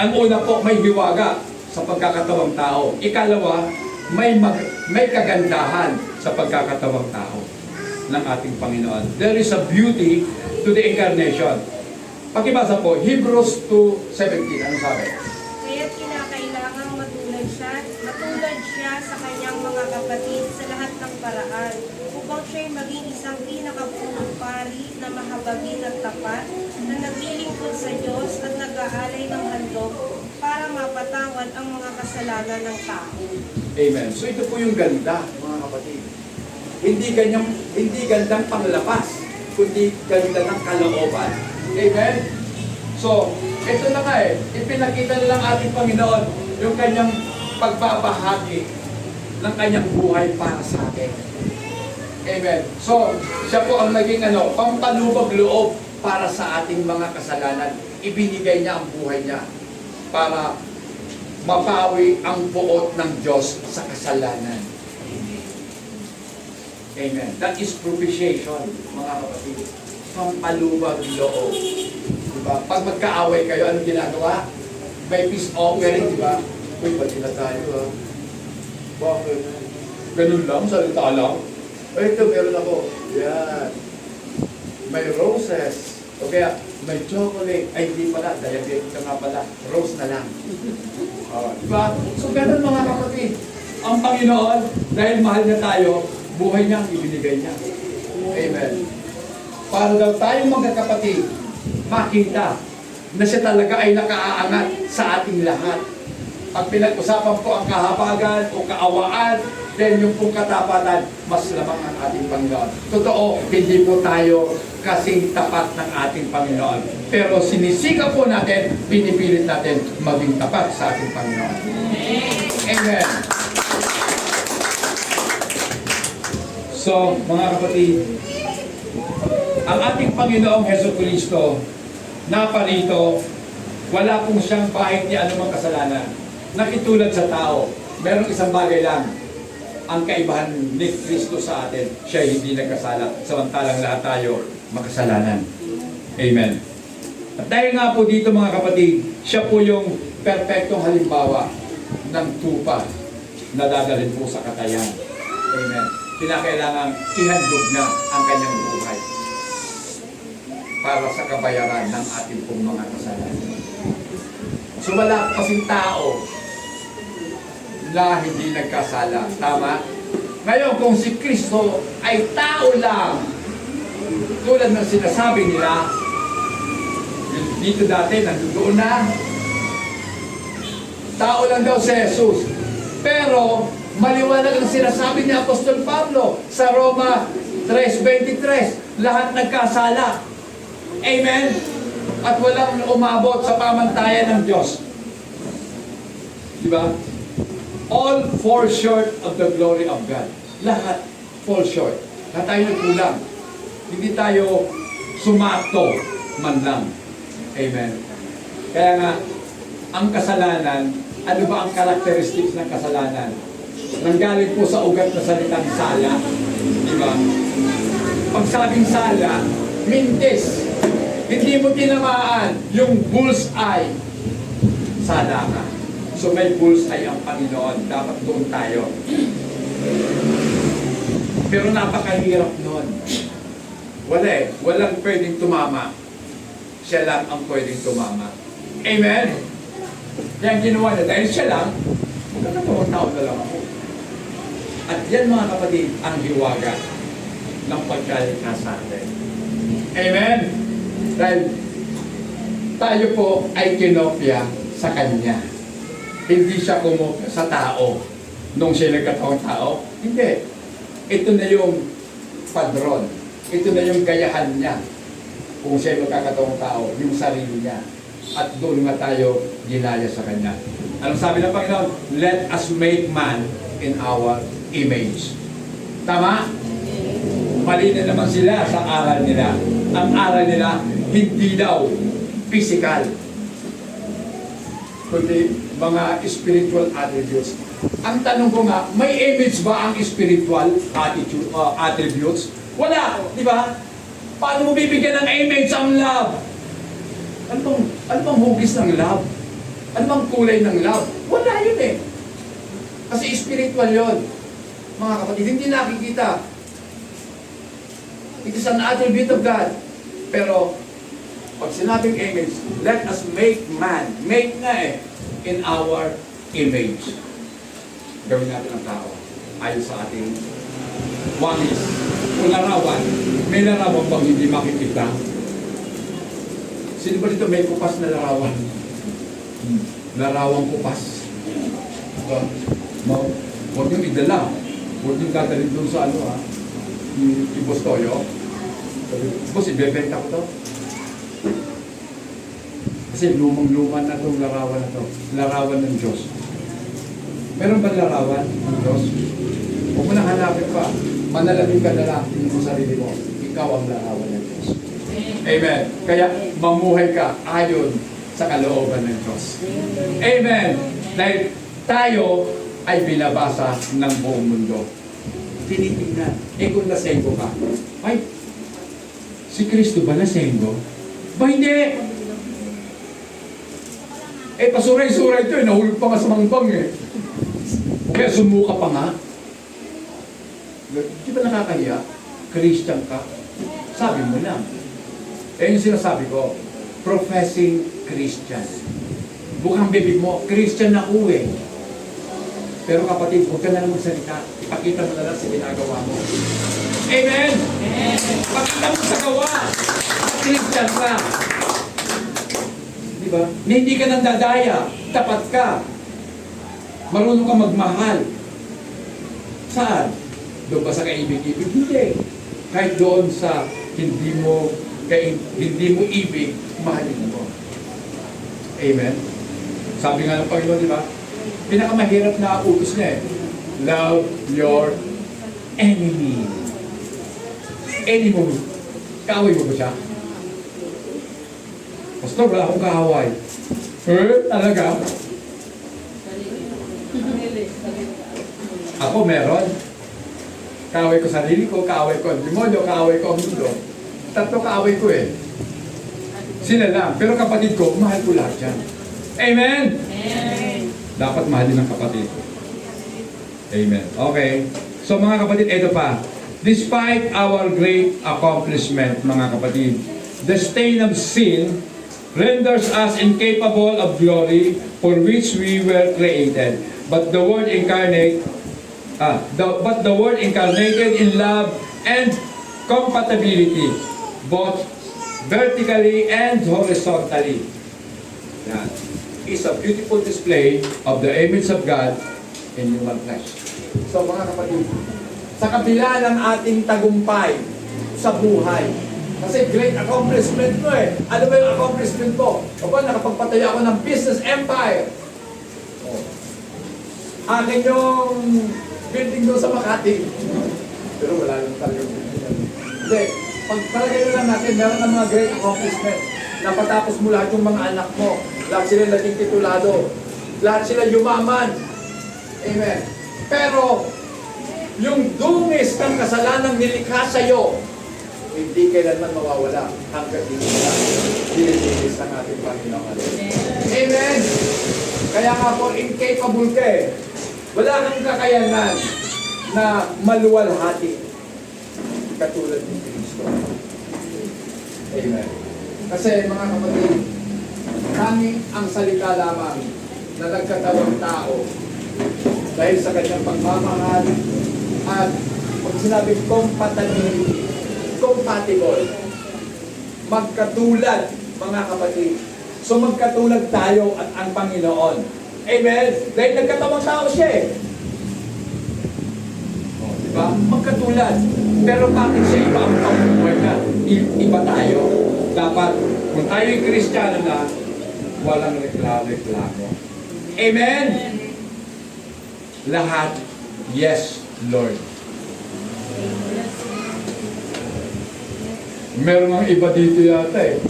Ang una po, may hiwaga sa pagkakatawang tao. Ikalawa, may kagandahan sa pagkakatawang tao ng ating Panginoon. There is a beauty to the incarnation. Pakibasa po, Hebrews 2:17. Ano sabi? Kaya't kinakailangang matulad siya sa kanyang mga kapatid sa lahat ng paraan, upang siya'y maging isang pinakapulong pari na mahabagin at tapat, na naglilingkod sa Diyos at nag-aalay ng handog para mapatawad ang mga kasalanan ng tao. Amen. So ito po yung ganda, mga kapatid. Hindi gandang panglapas, kundi ganda ng kalooban. Amen? So, ito na nga eh, ipinakita na lang ating Panginoon yung kanyang pagbabahagi ng kanyang buhay para sa atin. Amen. So, siya po ang naging pampalubag loob para sa ating mga kasalanan. Ibinigay niya ang buhay niya para mapawi ang buot ng Diyos sa kasalanan. Amen. That is propitiation, mga kapatid. Pampalubag loob. Diba? Pag magkaaway kayo, anong ginagawa? May peace offering, di ba? Uy, pati na tayo, ha? Bakit? Ganun lang, salita lang. Ay, ito, meron ako. Yan. May roses. O kaya, may chocolate. Ay, hindi pala. Diabetic ka nga pala. Rose na lang. Diba? So, ganun mga kapatid. Ang Panginoon, dahil mahal niya tayo, buhay niya ang ibinigay niya. Amen. Para daw tayong mga kapatid, makita na siya talaga ay nakaaangat sa ating lahat. Pag pinag-usapan po ang kahabagan o kaawaan, then yung pong katapatan, mas lamang ang ating Panginoon. Totoo, hindi po tayo kasing tapat ng ating Panginoon. Pero sinisika po natin, pinipilit natin maging tapat sa ating Panginoon. Amen. So, mga kapatid, ang ating Panginoong Jesucristo, naparito, wala pong siyang bahid ni anumang kasalanan. Nakitulad sa tao, merong isang bagay lang, ang kaibahan ni Kristo sa atin, siya hindi nagkasala, samantalang lahat tayo makasalanan. Amen. At dahil nga po dito mga kapatid, siya po yung perpektong halimbawa ng tupa na dadalhin po sa katayan. Amen. Kinakailangan ihandog na ang kanyang buhay para sa kabayaran ng ating pong mga kasalanan. So wala kasing tao na hindi nagkasala. Tama? Ngayon, kung si Kristo ay tao lang, tulad ng sinasabi nila, dito dati, nandoon na, tao lang daw si Jesus. Pero, maliwanag ang sinasabi ni Apostol Pablo sa Roma 3:23, lahat nagkasala. Amen? At walang umabot sa pamantayan ng Diyos. Diba? All fall short of the glory of God. Lahat fall short. Lahat tayo nagkulang. Hindi tayo sumakto man lang. Amen. Kaya nga, ang kasalanan, ano ba ang characteristics ng kasalanan? Nanggaling po sa ugat na salitang sala. Diba? Pag sabing sala, mintis. Hindi mo tinamaan yung bullseye. Sala ka. So may bullseye ang Panginoon. Dapat doon tayo. Pero napakahirap nun. Wala eh. Walang pwedeng tumama. Siya lang ang pwedeng tumama. Amen? Yan ginawa niya. Dahil siya lang, magkakatawang tao na lang ako. At yan mga kapatid, ang hiwaga ng pagkalikha sa atin. Amen? Dahil tayo po ay kinopya sa Kanya. Hindi siya kumopya sa tao nung siya nagkatawang tao. Hindi. Ito na yung padron. Ito na yung gayahan niya. Kung siya magkakatawang tao, yung sarili niya. At doon nga tayo ginaya sa Kanya. Anong sabi ng Panginoon? Let us make man in our image. Tama? Mali na naman sila sa aral nila. Ang aral nila, hindi daw physical, kundi mga spiritual attributes. Ang tanong ko nga, may image ba ang spiritual attributes? Wala, di ba? Paano mo bibigyan ng image ang love? Ano bang hugis ng love? Ano bang kulay ng love? Wala yun eh. Kasi spiritual yun. Mga kapatid, hindi nakikita. It is an attribute of God. Pero, pag sinabing image, let us make man. Make na eh. In our image. Gawin natin ang tao. Ayon sa ating wangis. O larawan. May larawan bang hindi makikita? Sino ba dito may kupas na larawan? Larawang kupas. Huwag niyong idala. Huwag niyong dadalhin doon sa ano ha. Yung Boss Toyo. Boss, ibebenta ko to. Kasi lumang-luma na itong larawan na to. Larawan ng Diyos. Meron ba larawan ng Diyos? Huwag mo nang hanapin pa. Manalangin ka na lang yung sarili mo. Ikaw ang larawan ng Diyos. Amen. Kaya mamuhay ka ayon sa kalooban ng Diyos. Amen. Dahil tayo ay binabasa ng buong mundo. tinitingnan. Eh kung nasenggo ka, ay, si Kristo ba nasenggo? Ba hindi? Eh pasuray-suray ito eh, nahulog pa nga sa mangbang eh. Kaya sumuka pa nga. Di ba nakakahiya? Christian ka? Sabi mo lang. Eh yung sinasabi ko, professing Christian. Bukang bibig mo, Christian na uwi. Pero kapatid, huwag ka na lang magsalita. Ipakita mo na lang sa ginagawa mo. Amen? Amen. Pakita mo sa gawa. Christian ka. Di ba? Na hindi ka nang dadaya. Tapat ka. Marunong ka magmahal. Saan? Doon ba sa kaibig-ibig? Hindi. Kahit doon sa hindi mo ibig, mahalin mo. Amen? Sabi nga ng Panginoon, di ba? Pinakamahirap na utos niya eh. Love your enemy. Enemy mo. Kaaway mo ba siya? Pastor, wala akong kaaway. Talaga? Ako meron. Kaaway ko sarili ko, kaaway ko ang demonyo, kaaway ko ang mundo. Tatlo kaaway ko eh. Sila lang. Pero kapatid ko, mahal ko lahat yan. Amen? Amen. Dapat mahalin ng kapatid. Amen. Okay. So mga kapatid, ito pa. Despite our great accomplishment, mga kapatid, the stain of sin renders us incapable of glory for which we were created. But the Word incarnated in love and compatibility, both vertically and horizontally. Yan. Is a beautiful display of the image of God in human flesh. So mga kapatid, sa kabila ng ating tagumpay sa buhay, kasi great accomplishment ko eh. Ano ba yung accomplishment ko? Aba, nakapagpatay ako ng business empire. Oh. Akin yung building doon sa Makati. Pero wala yung talagang building. Hindi. Pag talagay lang natin, meron ng mga great accomplishment. Napatapos mo lahat yung mga anak mo. Lahat sila naging titulado. Lahat sila yumaman. Amen. Pero, yung dungis ng kasalanang nilikha sa'yo, hindi kailanman mawawala hanggang hindi na diniligis ng ating Panginoon. Amen. Kaya nga po, incapable ka eh. Wala kang kakayanan na maluwalhati katulad ni Kristo. Amen. Kasi mga kapatid, tanging ang salita lamang na nagkatawang tao dahil sa kanyang pagmamahal at pag sinabi compatibility, compatible, magkatulad mga kapatid. So magkatulad tayo at ang Panginoon. Amen? Dahil nagkatawang tao siya eh. O, diba? Magkatulad. Pero bakit siya iba ang pamumuhay na? Iba tayo. Dapat, kung tayo'y Kristiyano na, walang reklamo. Amen? Lahat, yes, Lord. Meron ng iba dito yata eh.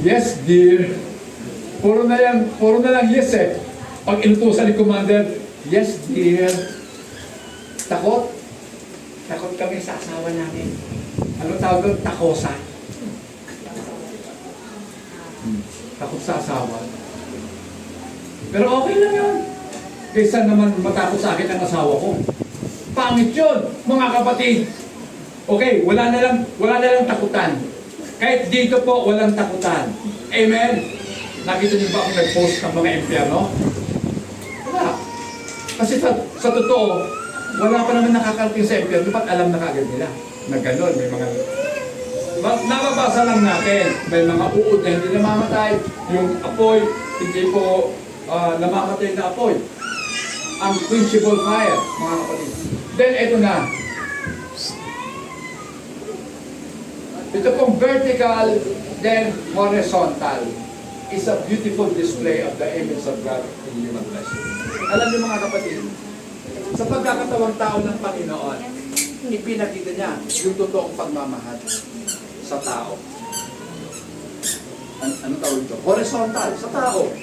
Yes, dear. Puro na lang yes eh. Pag inutusan ni Commander, yes, dear. Takot. Takot kami sa asawa namin. Ano tawag doon? Takosa. Takot sa asawa. Pero okay lang yun. Kaysa naman matakot sa akin ang asawa ko. Pangit yun, mga kapatid. Okay, wala na lang takutan. Kahit dito po, walang takutan. Amen? Nakita niyo ba kung nag-post ng mga impyerno? Wala. Kasi sa totoo, wala pa naman nakakarating sa impyerno. Ba't alam na kagad nila? Na gano'n, may mga... Nababasa lang natin, may mga uod na hindi namamatay. Yung apoy, hindi po namamatay na apoy. Ang quenchable fire, mga kapatid. Then, ito na. Ito pong vertical, then horizontal, is a beautiful display of the image of God in human flesh. Alam niyo mga kapatid, sa pagkakatawang tao ng Panginoon, ipinakita niya yung totoong pagmamahal sa tao. Ano tawag ito? Horizontal, sa tao.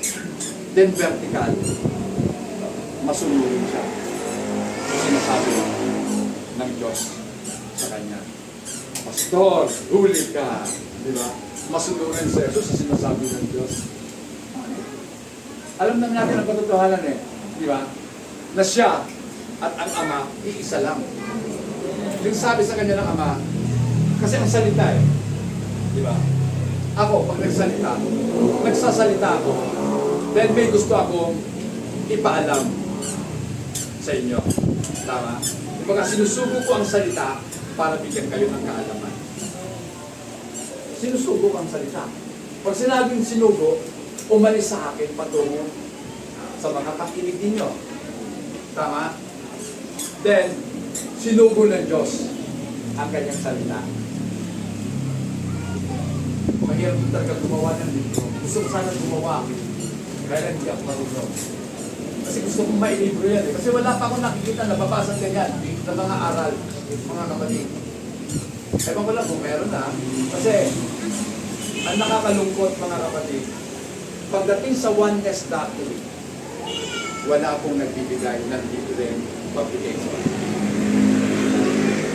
Then vertical, masunurin siya. Sinasabi ng Diyos. Diyos sa kanya. Pastor, huli ka. Di ba? Masunungan si Jesus sa sinasabi ng Diyos. Alam naman natin ang katotohanan eh. Di ba? Na siya at ang Ama, iisa lang. Yung sabi sa kanya ng Ama, kasi ang salita eh. Di ba? Ako, pag nagsasalita ako, then may gusto akong ipaalam sa inyo. Tama? Kumbaga, sinusugo ko ang salita para bigyan kayo ng kaalaman. Sinusugo ko ang salita. Pag sinabing sinugo, umalis sa akin patungo sa mga pakinig ninyo. Tama? Then, sinugo ng Diyos ang kanyang salita. Mahirap talaga gumawa ng libro. Gusto ko sana gumawa. Kaya hindi ako marunong. Kasi gusto kong mailibro yan eh. Kasi wala pa akong nakikita na babasa ganyan na mga aral, mga kapatid. Ewan ko lang kung meron na. Kasi, ang nakakalungkot mga kapatid, pagdating sa oneness doctrine, wala akong nagbibigay ng libre publication.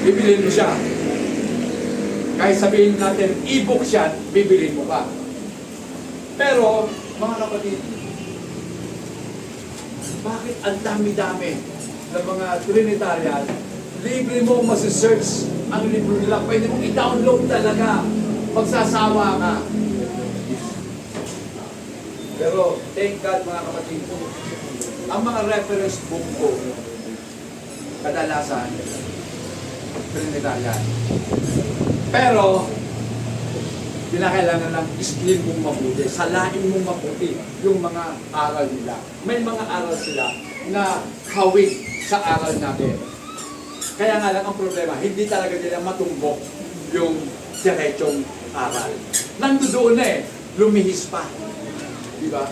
Bibilin mo siya. Kahit sabihin natin, e-book siya, bibilin mo pa. Pero, mga kapatid, bakit ang dami-dami ng mga Trinitarian, libre mo masisearch ang libro nila. Pwede mong i-download talaga. Magsasawa ka. Pero, thank God mga kapatid, ang mga reference book ko, kadalasan, Trinitarian. Pero, kinakailangan lang isclean mong mabuti, salain mong mabuti yung mga aral nila. May mga aral sila na hawig sa aral natin. Kaya nga lang ang problema, hindi talaga nila matumbok yung diretsong aral. Nandoon na eh, lumihis pa. Di ba?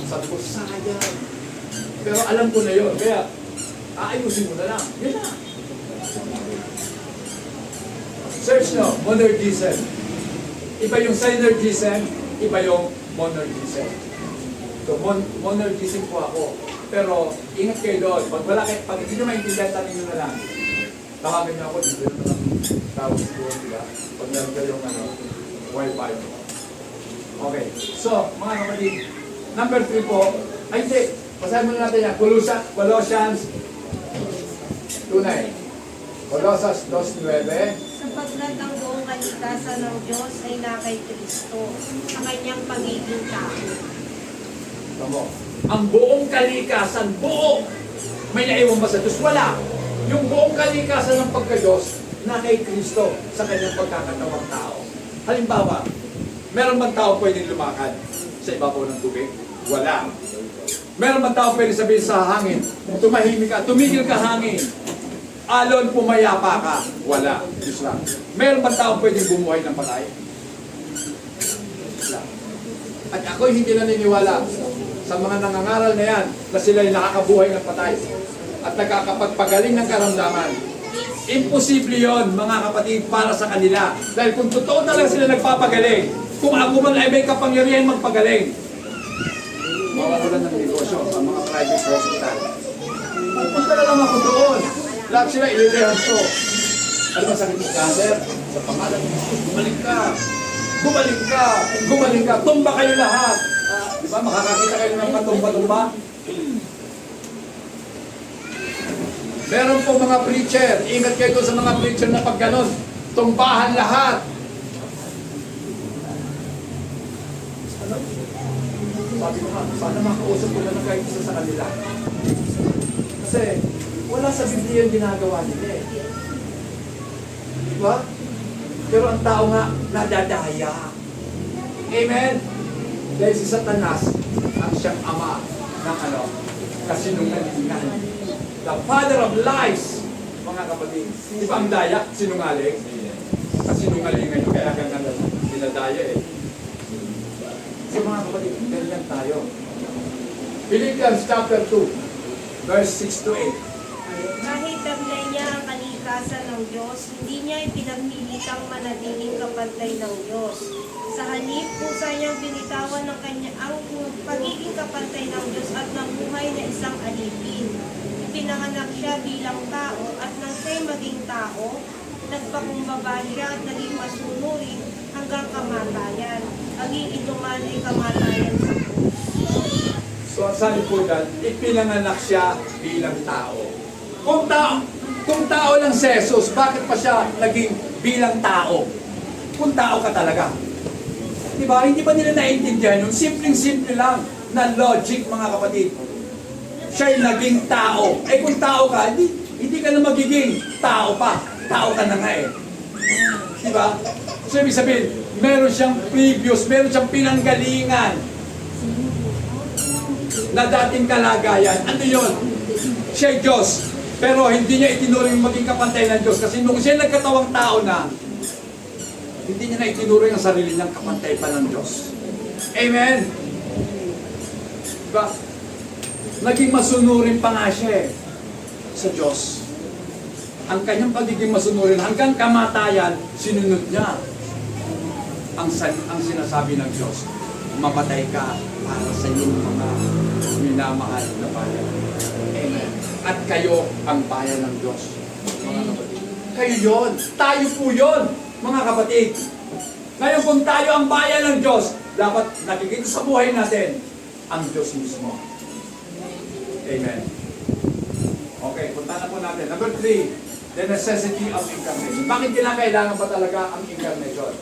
Sabi ko, sayang. Pero alam ko na yun, kaya aayusin mo na lang. Yan na. Search nyo, monergism. Iba yung synergism, iba yung monergism. So, monergism po ako. Pero, ingat kayo doon. Pag hindi nyo maintindihan, tanong nyo na lang. Tawagin nyo ako, dito na lang tawag siguro, diba? Pag meron kayong Wi-Fi. Okay. So, mga kapatid, number 3 po, ay hindi, basahin muna natin yan. Colossians 2:9. Colossians 2:9. Sapagkat ang buong kalikasan ng Diyos ay na kay Kristo sa kanyang pagiging tao. Tama. Ang buong kalikasan, buo. May naiwan ba sa Diyos? Wala. Yung buong kalikasan ng pagka-Diyos na kay Kristo sa kanyang pagkakatawang tao. Halimbawa, meron bang tao pwedeng lumakad sa ibabaw ng tubig? Wala. Meron bang tao pwedeng sabihin sa hangin, tumahimik ka, tumigil ka hangin. Alon, pumayapa ka. Wala. Diyos lang. Meron bang tao pwedeng bumuhay ng patay? Wala. At ako'y hindi naniniwala sa mga nangangaral na yan na sila'y nakakabuhay ng patay at nakakapagpagaling ng karamdaman. Imposible yon mga kapatid para sa kanila. Dahil kung totoo na lang sila nagpapagaling, kung ako man ay may kapangyarihan magpagaling, mawawalan ng negosyo sa mga private hospital. Pupunta na lang ako doon. Lahat sila ilirehanso. Ano ba sakit ng cancer? Sa pangalan ng Jesus, gumaling ka. Gumaling ka. Gumaling ka. Tumba kayo lahat. Di ba? Makakakita kayo ng patumba-tumba. Meron po mga preacher. Ingat kayo doon sa mga preacher na pag ganon. Tumbahan lahat. Ano? Sabi ko nga, sana makausap ko na kahit isa sa kanila. Kasi, wala sa Biblia yung ginagawa nila eh. Diba? Pero ang tao nga, nadadaya. Amen? Dahil si Satanas, ang siyang ama ng kasinungalingan. The father of lies, mga kapatid. Di ba ang daya, sinungaling? Kasinungalingan yun, kaya ganda dinadaya eh. So mga kapatid, ganyan tayo. Philippians chapter 2, verse 6 to 8. Kahit taglay niya ang kalikasan ng Diyos, hindi niya ipinagmilitang manatiling kapantay ng Diyos. Sa halip, pusa niyang binitawan ng kanya ang pagiging kapantay ng Diyos at namuhay na isang alipin. Ipinanganak siya bilang tao at siya'y maging tao, nagpakumbaba siya at naging masunurin hanggang kamatayan. Aging ito man ay kamatayan sa krus. So, ang sabi po dyan, ipinanganak siya bilang tao. Kung tao lang si Jesus, bakit pa siya naging bilang tao? Kung tao ka talaga. Diba? Hindi ba nila naiintindihan yun? Simpleng-simple lang na logic, mga kapatid. Siya'y naging tao. Eh kung tao ka, hindi ka na magiging tao pa. Tao ka na nga eh. Diba? So, ibig sabihin, meron siyang previous, meron siyang pinanggalingan na dating kalagayan. Ano yun? Siya'y Diyos. Pero hindi niya itinuring maging kapantay ng Diyos. Kasi nung siya nagkatawang tao na, hindi niya na itinuring ang sarili niyang kapantay pa ng Diyos. Amen? Diba? Naging masunurin pa nga siya eh, sa Diyos. Ang kanyang pagiging masunurin hanggang kamatayan, sinunod niya ang sinasabi ng Diyos. Mamatay ka para sa iyong mga minamahal na bayan. Amen. At kayo ang bayan ng Diyos. Mga kapatid. Kayo yon. Tayo po yon, mga kapatid. Ngayon kung tayo ang bayan ng Diyos, dapat nakikita sa buhay natin ang Diyos mismo. Amen. Okay, punta na po natin. Number 3, the necessity of incarnation. Bakit kinakailangan ba talaga ang incarnation?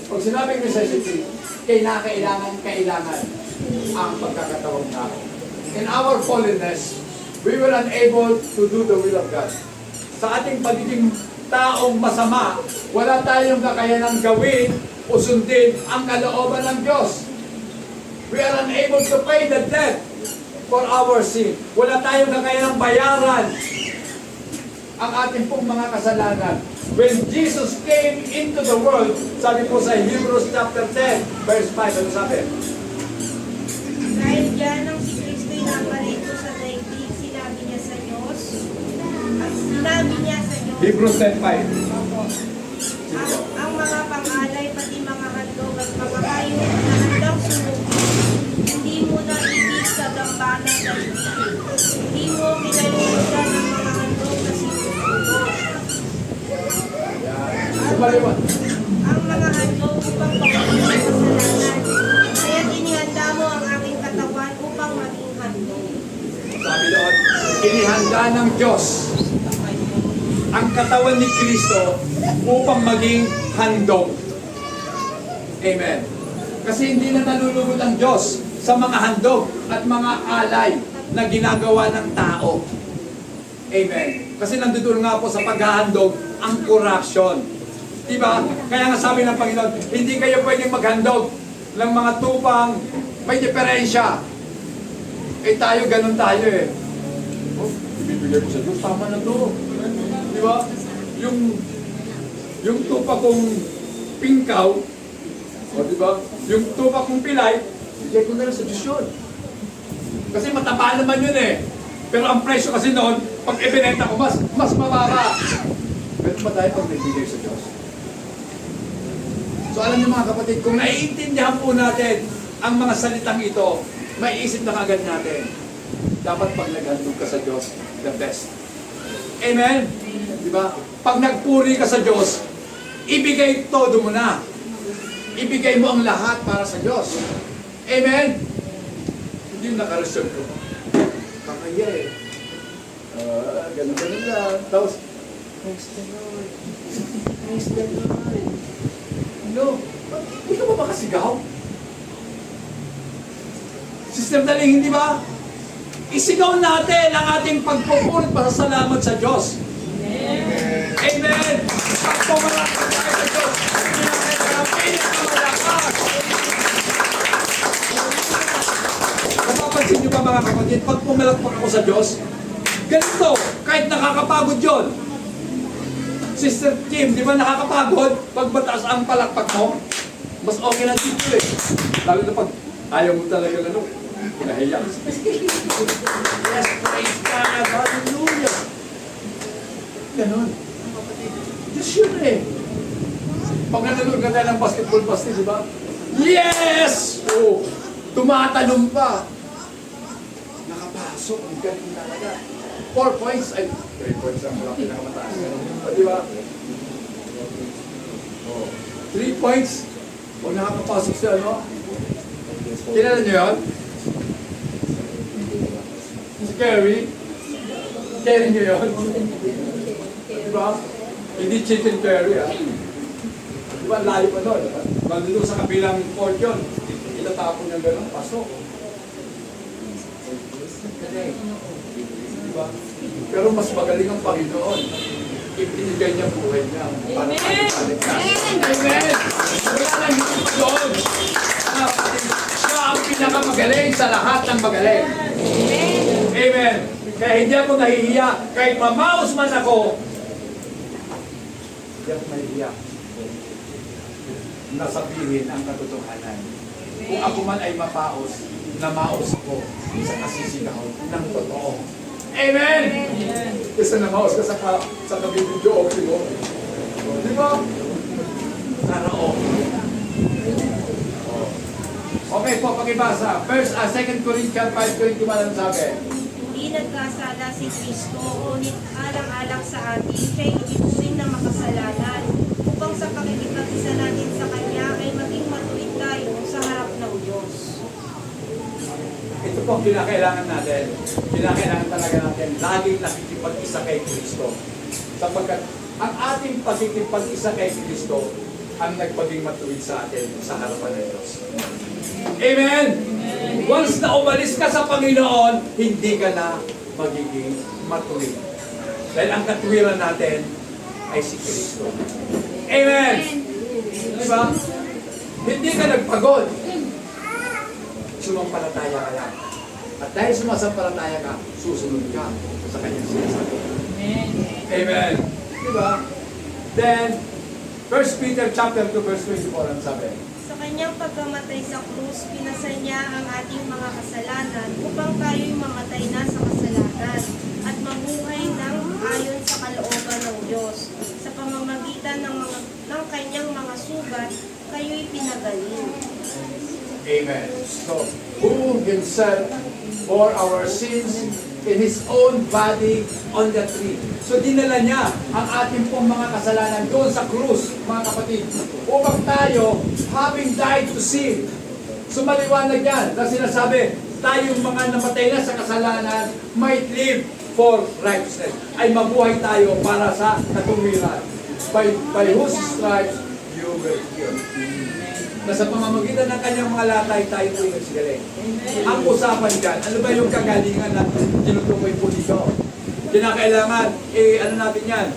Pag sinabing necessity, kailangan ang pagkakatawang tao. In our fallenness, we were unable to do the will of God. Sa ating pagiging taong masama, wala tayong kakayanang gawin o sundin ang kalooban ng Diyos. We are unable to pay the debt for our sin. Wala tayong kakayanang bayaran ang ating pong mga kasalanan. When Jesus came into the world, sabi po sa Hebrews chapter 10, verse 5, ano sabi? Dahil dyan ang si Kristo'y naparito sa daigdig, sinabi niya sa Diyos, at sinabi niya sa Diyos, Hebrews 10:5. Opo. Ang mga pangalay, pati mga handog at mga kayo na handang sunugin, hindi mo na ibig sa dambana sa ibig. Hindi mo kinalimutan ang mga handog na sinusugod. Sumaliwan. Ang mga handog upang pagkakas ng kasalanan. Kaya inihanda mo ang aking katawan upang maging handog. Sabi doon, inihanda ng Diyos ang katawan ni Kristo upang maging handog. Amen. Kasi hindi na nalulugod ang Diyos sa mga handog at mga alay na ginagawa ng tao. Amen. Kasi nandito nga po sa paghahandog ang corruption. Diba? Kaya nga sabi ng Panginoon, hindi kayo pwedeng maghandog ng mga tupang may diferensya. Eh tayo, ganun tayo eh. Oh, ibibigay ko sa Diyos, tama na to. Di ba? Yung tupa kong pingkaw, o di ba? Yung tupa kong pilay, bigay ko na lang sa Diyos yun. Kasi mataba naman yun eh. Pero ang presyo kasi noon, pag ibinenta ko, mas mababa. Pero ba tayo pag nagbigay sa Diyos? So alam niyo mga kapatid, kung naiintindihan po natin ang mga salitang ito, maiisip na kagad natin, dapat pag naghandog ka sa Diyos, the best. Amen? Diba? Pag nagpuri ka sa Diyos, ibigay todo mo na. Ibigay mo ang lahat para sa Diyos. Amen? Hindi yung nakareserve ko. Kakaya eh. Ganun-ganun lang. Tapos, praise the Lord. Praise the Lord. No. Hindi ka ba makasigaw? System na lang, hindi ba? Isigaw natin ang ating pagpupulot para salamat sa Diyos. Amen! Amen! Pagpumalat sa tayo sa Diyos. Pinakailangan pinakamalakas. Napapansin niyo ba mga kapatid, pag pumalakpak ako sa Diyos, ganito, kahit nakakapagod yun. Sister Kim, di ba nakakapagod? Pag mataas ang palakpak mo, mas okay na dito eh. Lalo na pag ayaw mo talaga na pinahiya. Yes, praise God, hallelujah. Ganon. Diyos yun eh. Pag nanonood ka tayo ng basketball basket, di ba? Yes! Oh, tumatalong pa. Nakapasok, ang galing talaga. 4 points, ay, 3 points ang wala pinakamataas. O, di ba? Oh. 3 points, kung nakakapasok sa ano, kilala niyo yun? Si Kerry? Kerry niyo yun? Di ba? Hindi chicken Kerry, ah. Di ba, layo pa doon. Bando doon sa kabilang court yun. Itatapon yung gano'n, pasok. Diba? Pero mas magaling ang Panginoon. Ibinigay niya buhay niya para palipaligtas. Amen! Wala nang higit doon. Siya ang pinakamagaling sa lahat ng magaling. Amen! Kaya hindi ako nahihiya. Kahit mamaos man ako, hindi ako nahihiya. Nasabihin ang katotohanan. Kung ako man ay mapaos, namaos ako sa kasisigaw ng totoo. Amen! Kasi namaos ka sa kabibidyo, okay mo. Di ba? Narao. Okay po, pakibasa. First, 2 Corinthians 5:21 ang sabi. Hindi nagkasala si Kristo, ngunit alang-alang sa atin, siya'y itinuring na makasalanan, upang sa pakikipag-isa natin sa Kanya ay maging matuwid tayo sa harap ng Diyos. Ito po ang kinakailangan natin. Kinakailangan talaga natin laging nakikipag-isa kay Kristo. Sapagkat ang ating pakikipag-isa kay Kristo ang nagpaging matuwid sa atin sa harapan ng Diyos. Amen! Once na umalis ka sa Panginoon, hindi ka na magiging matuwid. Dahil ang katuwiran natin ay si Kristo. Amen! Diba? Hindi ka nagpagod. Sumampalataya ka lang. At dahil sumasampalataya ka, susunod ka sa kanyang sinasabi. Amen. Diba? Then, 1 Peter chapter 2 verse 24 ang sabi. Sa Kanyang pagkamatay sa krus, pinasa niya ang ating mga kasalanan upang tayo'y mamatay na sa kasalanan at mabuhay ng ayon sa kalooban ng Diyos. Sa pamamagitan ng Kanyang mga sugat, kayo'y pinagaling. Amen. So, who himself bore our sins in His own body on the tree. So, dinala niya ang ating pong mga kasalanan doon sa krus, mga kapatid, upang tayo, having died to sin. So, maliwanag yan na sinasabi, tayong mga namatay na sa kasalanan might live for righteousness. Ay mabuhay tayo para sa katuwiran. By whose stripes you were healed. Na sa pamamagitan ng kanyang mga latay, tayo po yung nagsigaling. Ang usapan dyan, ano ba yung kagalingan na tinutukoy po dito? Kinakailangan, ano natin yan?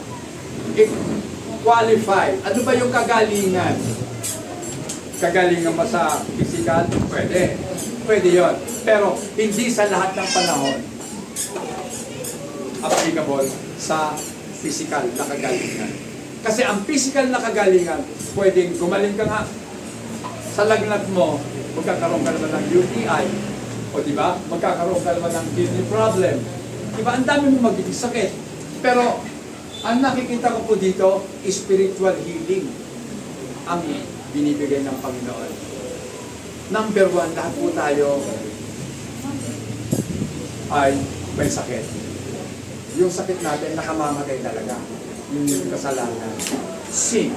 Qualify. Ano ba yung kagalingan? Kagalingan ba sa physical? Pwede. Pwede yon. Pero hindi sa lahat ng panahon applicable sa physical na kagalingan. Kasi ang physical na kagalingan, pwedeng gumaling ka nga sa lagnat mo, magkakaroon ka naman ng UTI. O di ba? Magkakaroon ka naman ng kidney problem. Di ba? Ang dami mo magiging sakit. Pero, ang nakikita ko po dito, spiritual healing ang binibigay ng Panginoon. Number 1, lahat po tayo ay may sakit. Yung sakit natin, nakamamatay talaga. Yung kasalanan. Sin.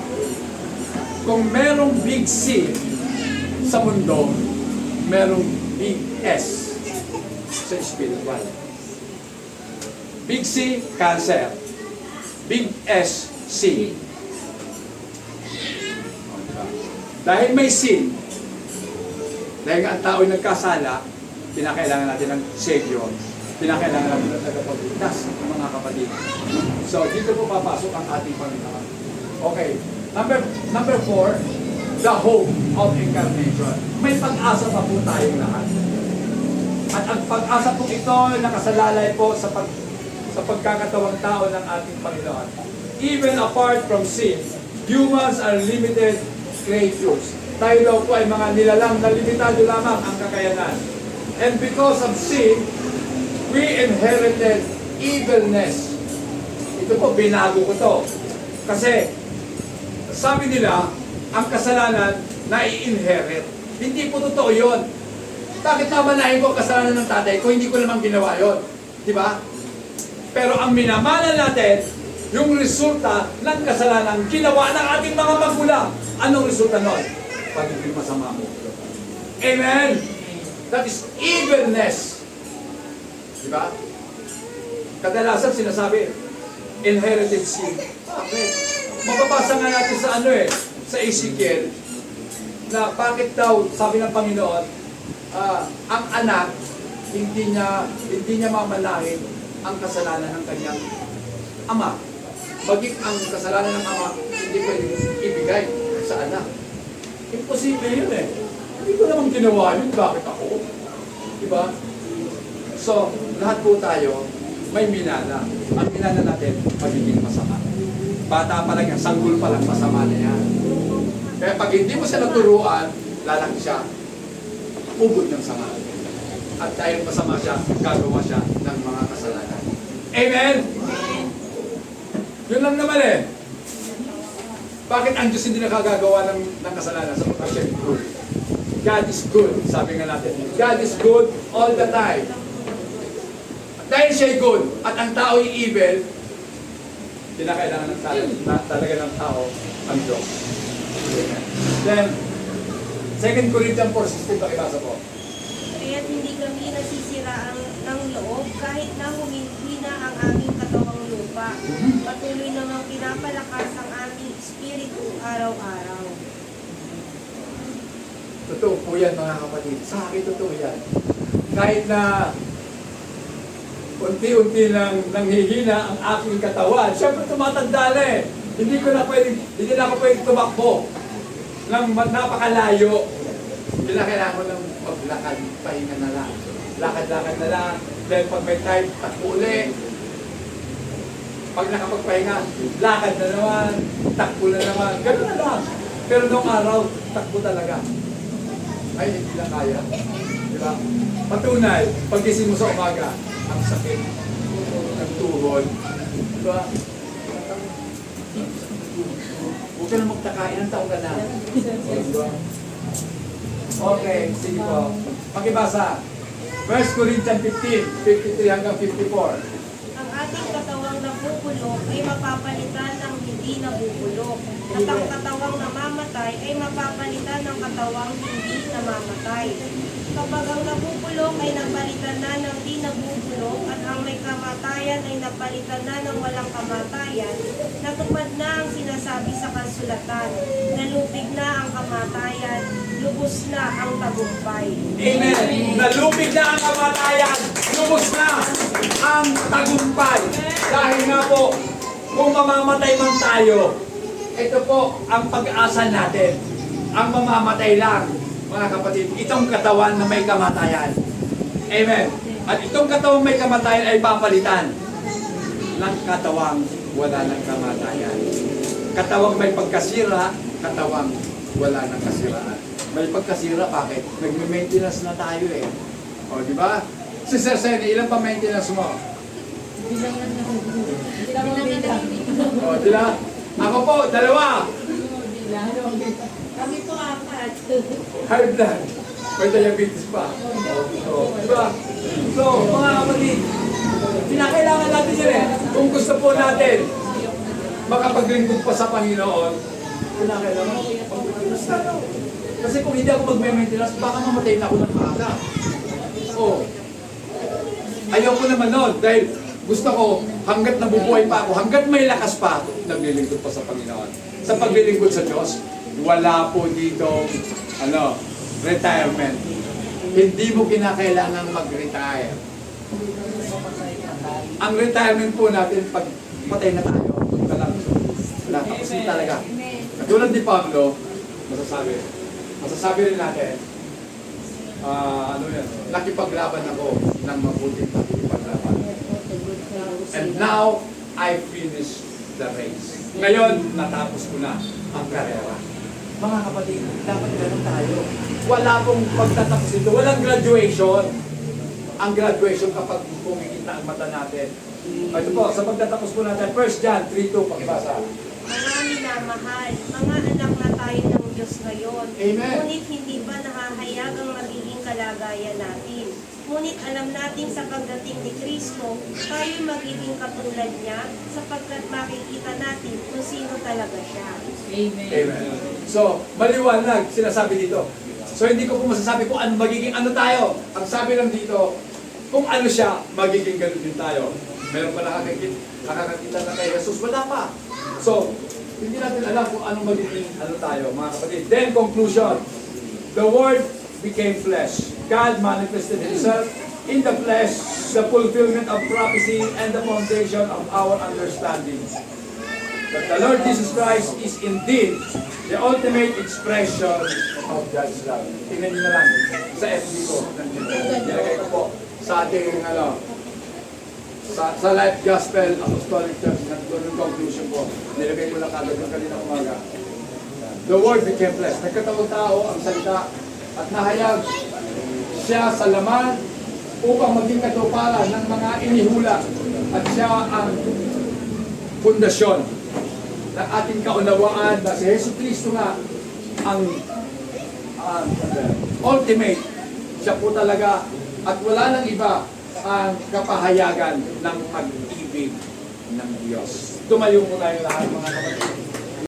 Kung merong big sin sa mundo, merong big S sa spiritual. Big C, cancer. Big S, sin. Dahil may sin, dahil nga ang tao'y nagkasala, pinakailangan natin ng Savior. Pinakailangan natin ng tagapagligtas, mga kapatid. So, dito po papasok ang ating Panginoon. Okay. Number 4, the hope of incarnation. May pag-asa pa po tayong lahat. At ang pag-asa po ito nakasalalay po sa pagkakatawang tao ng ating Panginoon. Even apart from sin, humans are limited creatures. Tayo daw po ay mga nilalang na limitado lamang ang kakayanan. And because of sin, we inherited evilness. Ito po, binago ko to. Kasi, sabi nila, ang kasalanan na i-inherit. Hindi po totoo yun. Bakit namanahin ko ang kasalanan ng tatay ko, hindi ko naman ginawa yun? Di ba? Pero ang minamana natin, yung resulta ng kasalanan ginawa ng ating mga magulang. Anong resulta nun? Pagiging masama mo. Amen? That is evilness. Diba? Kadalasan sinasabi, inherited sin. Bakit? Mababasa nga natin sa sa Ezekiel, na bakit daw, sabi ng Panginoon, ang anak, hindi niya mamalahin ang kasalanan ng kanyang ama. Maging ang kasalanan ng ama, hindi pwedeng ibigay sa anak. Imposible yun eh. Hindi ko naman ginawa yun, bakit ako? Diba? So, lahat po tayo, may minana. Ang minana natin, magiging masama. Bata pa lang yan, sanggol pa lang, masama na yan. Kaya pag hindi mo siya naturuan, lalaki siya, ubod ng sama. At dahil masama siya, gagawa siya ng mga kasalanan. Amen? Yun lang naman eh. Bakit ang Diyos hindi nakagagawa ng kasalanan? Sapagkat siya good. God is good, sabi nga natin. God is good all the time. Dahil siya good at ang tao ay evil, kinakailangan talaga ng tao ang Diyos. Then, 2 Corinthians 4:16, pakibasa po. Kaya't hindi kami nasisiraan ng loob kahit na humihina ang aming katawang lupa. Patuloy namang pinapalakas ang aming espiritu araw-araw. Totoo po yan mga kapatid. Sa akin totoo yan. Kahit na unti-unti lang nanghihina ang aking katawan, syempre tumatanda na eh. Hindi na ako pwedeng tumakbo ng napakalayo. Kailangan ko ng maglakad, pahinga na lang. Lakad-lakad na lang. Then pag may time, takbo ulit. Pag nakapagpahinga, lakad na naman, takbo na naman. Ganun na lang. Pero noong araw, takbo talaga. Ay, hindi na kaya. Diba? Patunay, paggising mo sa umaga, ang sakit, ang tuhod. Diba? Huwag ka na magtakain ng taong ka na. Diba? Okay, sige po. Pakibasa. 1 Corinthians 15, 53 hanggang 54. Ang ating katawang nabubulok ay mapapalitan ng hindi nabubulok. At ang katawang namamatay ay mapapalitan ng katawang hindi namamatay. Kapag ang nabubulok ay napalitan na ng di nabubulok at ang may kamatayan ay napalitan na ng walang kamatayan, natupad na ang sinasabi sa kasulatan, nalupig na ang kamatayan, lubos na ang tagumpay. Amen. Nalupig na ang kamatayan. Lubos na ang tagumpay. Dahil nga po, kung mamamatay man tayo, ito po ang pag-asa natin. Ang mamamatay lang, mga kapatid, itong katawan na may kamatayan. Amen. At itong katawang may kamatayan ay papalitan ng katawang wala ng kamatayan. Katawang may pagkasira, katawang wala ng kasiraan. May pagkasira, bakit? Nagme-maintenance na tayo eh. O, di ba? Si Sir Senny, ilan pa maintenance mo? O, di ba? Ako po, 2. Kami po 4. High blood. May diabetes pa. So, di ba? So, mga kapatid, pinakailangan natin yan eh. Kung gusto po natin makapaglingkod pa sa Panginoon, pinakailangan mag-maintenance tayo. Kasi kung hindi ako mag-maintenance, baka mamatay na ako ng maaga. Oh. Ayaw ko naman nun, dahil gusto ko, hanggat nabubuhay pa ako, hanggat may lakas pa, naglilingkod pa sa Panginoon. Sa paglilingkod sa Diyos, wala po dito, retirement. Hindi mo kinakailangan mag-retire. Ang retirement po natin, pag patay na tayo, wala, tapos na talaga. Katulad ni Pablo, masasabi rin natin, nakipaglaban ako ng mabuting nakipaglaban. And now, I finished the race. Ngayon, natapos ko na ang karera. Mga kapatid, dapat gano'n tayo. Wala pong pagtatapos ito. Walang graduation. Ang graduation kapag kumikita ang mata natin. Ito po, sa pagtatapos po natin, 1 John 3:2, pakibasa. Mga minamahal, mga anak na tayo ng Diyos ngayon. Amen. Ngunit hindi pa nahahayag ang magiging kalagayan natin. Ngunit alam natin sa pagdating ni Kristo, tayo magiging katulad niya sapagkat makikita natin kung sino talaga siya. Amen. So, maliwanag sinasabi dito. So, hindi ko po masasabi kung ano magiging ano tayo. Ang sabi lang dito, kung ano siya, magiging ganun din tayo. Meron pa nakakakita na kay Jesus? Wala pa. So, hindi natin alam kung ano magiging ano tayo, mga kapatid. Then, conclusion. The Word became flesh. God manifested Himself in the flesh, the fulfillment of prophecy and the foundation of our understanding. That the Lord Jesus Christ is indeed the ultimate expression of God's love. Tingnan niyo na lang sa FB ko. Nilagay ko po sa ating sa Life Gospel Apostolic Church. Nandun yung conclusion ko. Nilagay ko lang agad yung kanina umaga. The Word became flesh. Nagkatawang tao ang salita at nahayag siya sa laman upang maging katuparan ng mga inihula at siya ang pundasyon ng ating kaunawaan na si Yesu Cristo nga ang ultimate. Siya po talaga at wala nang iba ang kapahayagan ng pag-ibig ng Diyos. Tumayo po tayo lahat mga kapatid.